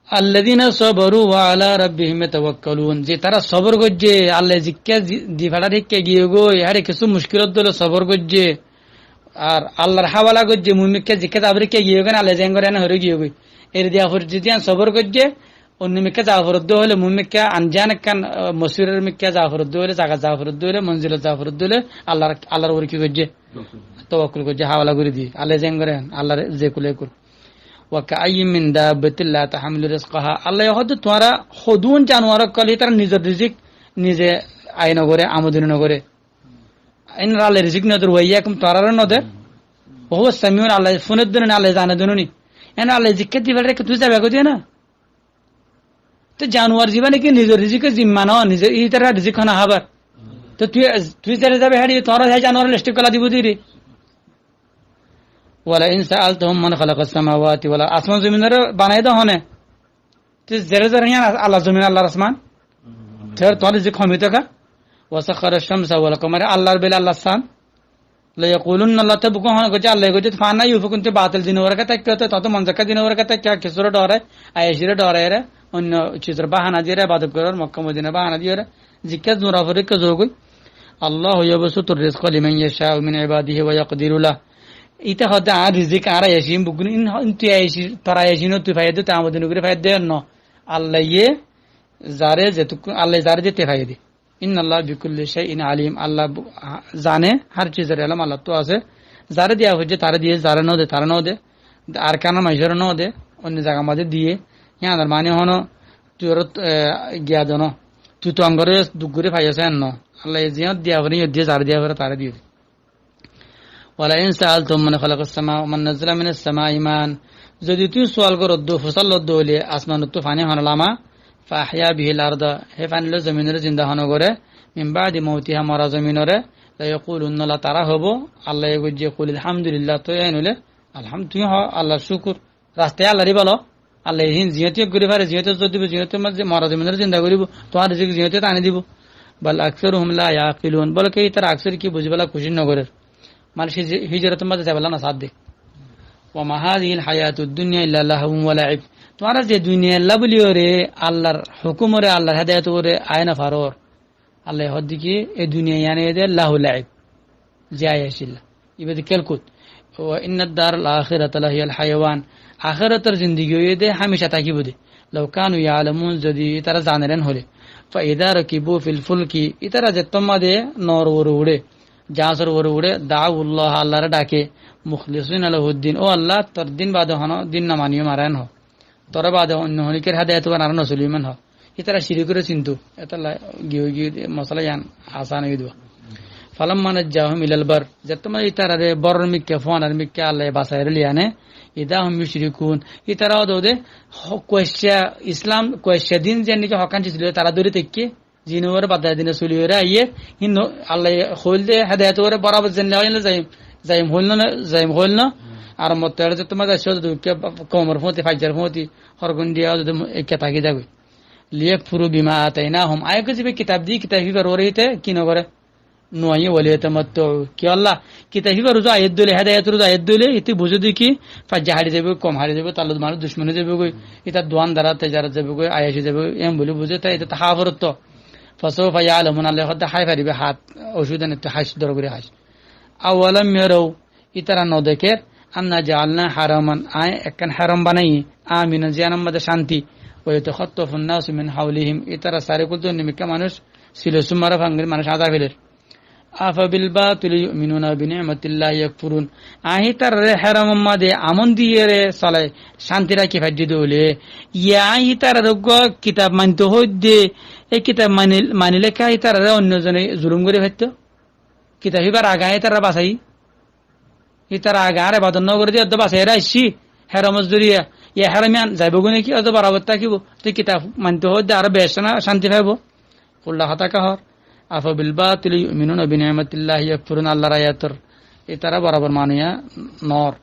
আল্লাযীনা সাবারু ওয়া আলা রাব্বিহিম ইয়াতাওয়াক্কালুন যে তারা সবর করছে আল্লাহ জিক্কা দিফাড়া রেখে গিয়ে গো আরে কিছু মুশকিলত দলে সবর করছে আর আল্লাহর হাওয়ালা করছে মুমিনকে জিক্কা তাবরিকে গিয়ে গো আল্লাহ জেন করে না হরে গিয়ে গো এর দিয়া হর যদি সবর করছে অন্যমিকে জাফরুদ্দ হলে মুমিনকে আনজান কান মসিরের মিকে জাফরুদ্দ হলে জায়গা জাফরুদ্দ হলে মঞ্জিলে জাফরুদ্দ হলে আল্লাহর ওর কি করছে তাওয়াক্কুল করছে হাওয়ালা করে দি আল্লাহ জেন করে আল্লাহর যে কুলে কুল ওয়া কাআইয়িম মিন দাব্বাতিন লা তাহমিলু রিজকাহা আল্লাহ হদ তোরা খুদুন জানোয়ার কলি তার নিজের রিজিক নিজে আইন করে আমদানি নগরে আইন আল্লাহ রিজিক নদর ওয়াইয়াকুম তোরার নদর ওহ সামিউন আল্লাহ ফোনের দিন আল্লাহ জানে দিনুনি এন আল্লাহ জিক্কা দিবার রেখে তুই যাবে গো না তো জানোয়ার জীবনে কি নিজের রিজিকের জিম্মা ন নিজের এই তারা রিজিক না হবার তো তুই যারে যাবে হারিয়ে তোরা যাই জানোয়ার লিস্ট কলা দিব দিরে ওয়ালা ইন সাআলতুহুম মান খালাকাস সামাওয়াতি ওয়ালা আসমান জমিনের বানাই দাও হনে তুই জেরে জেরে হিয়া আল্লাহ জমিন আল্লাহর আসমান তোর তোর যে ক্ষমতা কা ওয়াসাখারাশ শামসা ওয়াল কমারা আল্লাহর বিল আল্লাহ সান লা ইয়াকুলুন আল্লাহ তাবকু হনে গজা আল্লাহ গজে ফানা ইউফকুনতে বাতিল দিন ওর কথা কত তত মনজাকা দিন ওর কথা কে কিসরে ডরে আয়েশিরে ডরে রে অন্য চিত্র বাহানা দিয়ে ইবাদত করার মক্কা মদিনা বাহানা দিয়ে জিক্কা জোরাফরে কে যোগই আল্লাহ ইয়াবসুতুর রিজকা লিমান ইয়াশাউ মিন ইবাদিহি ওয়া ইয়াকদিরু লা ইতা হতে আর রিজিক আর আয়েশিম বুগুন ইনতু আয়েশি তারা আয়েশিন তুই ফায়দা তে আমাদের নগরে ফায়দা ন আল্লাহ ইয়ে যারে যেতুক আল্লাহ যারে যেতে ফায়দা ইন্নাল্লাহ বিকুল্লি শাইইন আলিম আল্লাহ জানে হর চিজের ইলম আল্লাহ তো আছে যারা দিয়া হচ্ছে তারা দিয়ে, যারা ন দে তারা ন দে, আর কানা মাইসর ন দে, অন্য জায়গা মাঝে দিয়ে হ্যাঁ মানে হন তুই গিয়া জন তুই তো অঙ্গরে দুগুরে পাইছে ন আল্লাহ জিয়ত দিয়া করে দিয়ে যারা দিয়া করে তারা দিয়ে। ওয়ালা ইন সাআলতুম মান খালাকাস সামা ওয়া মান নাযালা মিনাস সামাই ইমান, যদি তুই সওয়াল করো দো ফসল লদ্দ হইলে আসমানত তো পানি হনলামা ফাহিয়া বিহিল আরদা, হে পানিলে জমিনের জিন্দা হন করে মিন বাদি মাউতিহা মরা জমিনরে লা ইয়াকুলুন লা তারা হবো আল্লাহ এগুজে কুল আলহামদুলিল্লাহ, তো এনলে আলহামদুলিল্লাহ আল্লাহ শুকর রাস্তায় আল্লাহরই বলো আল্লাহ হিন জিয়তি করে পারে জিয়তে যদি জিয়তের মধ্যে মরা জমিনের জিন্দা করিব তোমার রিজিক জিয়তে টানি দিব। বল আকসারুহুম লা ইয়াকিলুন, বলে কি তারা আকসার কি বুঝবেলা খুশি নগরের মানুষ হিজরতের মধ্যে যাবেলা না সাদ দেখ। ওয়া মা হাযিহিল হায়াতুদ দুনিয়া ইল্লা লাহউন ওয়া লাইব, তোমার যে দুনিয়া আল্লাহ বলিও রে আল্লাহর হুকুম রে আল্লাহর হেদায়েত করে আয়না ফারর আল্লাহ হদ্দিকে এই দুনিয়া ইয়ানে দে লাহু লাইব যায় আসিল্লা ইবাদি কেলকুত। ওয়া ইন্নাদ দারুল আখিরাতা লাহিয়াল হায়াওয়ান, আখিরাতের জিন্দেগি হয়ে দে হামেশা থাকিব দে। লাউ কানু ইয়ালামুন, যদি তারা জানেন হলে। ফা ইযা রাকিবু ফিল ফুলকি, ইতারা যে তোমাদে নর ওর উড়ে জাহাজের ওর উড়ে দাউল্লাহ আল্লাহর ডাকে মুখলিসিন লাহুদ্দিন, ও আল্লাহ তোর দিন বাদে হন দিন না মানিয়ে মারায়ন হ তোর বাদে অন্য হনিকের হেদায়েত আর নসলিমান হ। ইতারা শিরিক করে চিন্তু এটা গিয়ে গিয়ে মশলা ইয়ান আসান হয়ে দেওয়া। ফালাম মানে জাহুম ইলাল বার, যে তোমার ইতারা রে বড় মিক্কে ফোনার মিক্কে আল্লাহ বাসায় লিয়ানে ইদা হুম ইউশরিকুন, ইতারা ওদে কোয়েশা ইসলাম কোয়েশা দিন যে নিকে হকান ছিল তারা দূরে থেকে জিনোর বাদায় দিনে চলিয়ে আইয়ে হিন্দু আল্লাহ হইল দে হেদায়েত করে বরাবর জেনে হইল যাইম হইল না আর মত যে তোমার কমর ফতি ফাইজার ফতি হরগুন দিয়া যদি একে থাকি যাবে লিয়ে ফুরু বিমা তাই না হম আয়কে যাবে কিতাব দিয়ে কিতাব হিবার ওরেতে কি নগরে নোয়াই ওলিয়তে মত কি আল্লাহ কিতাব হিবার রুজু আয়াত দিলে হেদায়েত রুজু আয়াত দিলে ইতি বুঝে দি কি ফাইজা হারি যাবে কম হারি যাবে তাহলে মানুষ দুশ্মনী যাবে গই এটা দোয়ান দ্বারা তেজারত যাবে গই আয়াসি যাবে এম বলে বুঝে তাই এটা হাফরত ফসো ফাইয়া আলমুন আল্লাহ হাই ফারিবে হাত ওষুধ এনে হাস দর করে হাস আওয়ালাম মেরৌ ইতারা ন দেখে আন্না জাআলনা হারামান আয় একখান হারাম বানাই আমিনা জিয়ানার মধ্যে শান্তি ওয়ায়াতাখাত্তাফুন নাসু মিন হাওলিহিম, ইতারা সারিকুল তো নিমিকা মানুষ ছিল সুমারা ভাঙ্গের মানুষ আদা ফেলের। আফা বিল বাতিলি ইউমিনুনা বিনি'মাতিল্লাহি ইয়াকফুরুন, আহি তার হারাম মধ্যে আমন দিয়ে রে চলে শান্তি রাখি ফাজ্জি দলে ইয়া আহি তার রোগ কিতাব মানতে হইদে এই কিতাব মানিলে কাই তার অন্যজনে জুলুম করে ফেলতো কিতাব হিবার আগায় তারা বাসাই ইতারা আগারে বাদন নগর দিয়ে বাসাই রাইছি হেরামজ জুরিয়া ইয়া হেরামিয়ান যাইব গুনে কি অত বরাবর থাকিব তুই কিতাব মানতে হইদে আর বেশ না শান্তি পাইব উল্লাহ হাতা হর। আফা বিল বাতিলি ইউমিনুনা বিনি'মাতিল্লাহি ইয়াকফুরুন, আল্লাহর আয়াতর ইতারা বরাবর মানিয়া নর।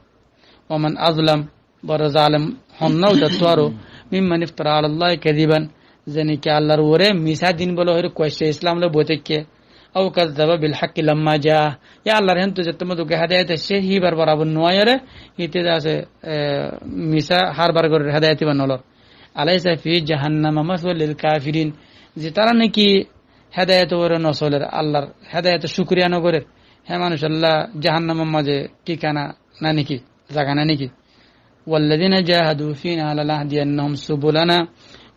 ওমান আযলাম, বড় জালেম হন্নাও দত্তরো মিম্মান ইফতারা আলাল্লাহি কাযিবান, জানি কি আল্লাহর ওরে মিছা দিন বলে হইর কইছে ইসলাম লে বইতেকে আও কাযাবা বিল হাক্কি লাম্মা জা, ইয়া আল্লাহর হেন তো যেতম দুকে হেদায়েত সে হিবার বরাবর নয়রে ইতে আছে মিছা হারবার করে হেদায়েত বানলর। আলাইসা ফি জাহান্নাম মাসওয়াল লিল কাফিরিন, যে তারা নাকি হেদায়েত ওরে নসলের আল্লাহর হেদায়েত শুকরিয়া নগরের হে মানুষ আল্লাহ জাহান্নামের মাঝে ঠিকানা না নাকি জায়গা না নাকি। ওয়াল্লাযিনা জাহাদু ফিনা লানাহদিয়ান্নাহুম সুবুলানা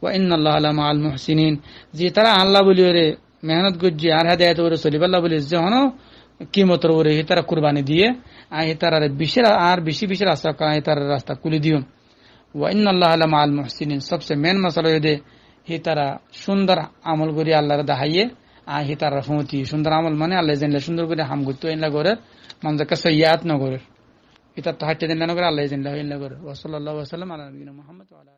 ওয়া ইন্নাল্লাহা লামাআল মুহসিনিন, যে তারা আল্লাহ বলিও রে মেহনত করছে আর হেদায়েত ওরে চলিবাল্লাহ বলি যে হনো কিমতর ওরে তারা কুরবানি দিয়ে আই তারা বিশের আর বেশি বেশি রাস্তা কাই তার রাস্তা কুলি দিও। ওয়া ইন্নাল্লাহা লামাআল মুহসিনিন, সবচেয়ে মেন মশলা দে হি তারা সুন্দর আমল করি আল্লাহর দাহাইয়ে আ হি তারা ফমতি সুন্দর আমল মানে আল্লাহ জানলে সুন্দর করে হাম করতে ইনলা করে মানুষকে সইয়াত ন করে এটা তো হাঁটতে দিন না করে আল্লাহ জানলে ইনলা করে। ওয়া সাল্লাল্লাহু আলাইহি ওয়া সাল্লাম আলা নবিয়িনা মুহাম্মদ ওয়া আলা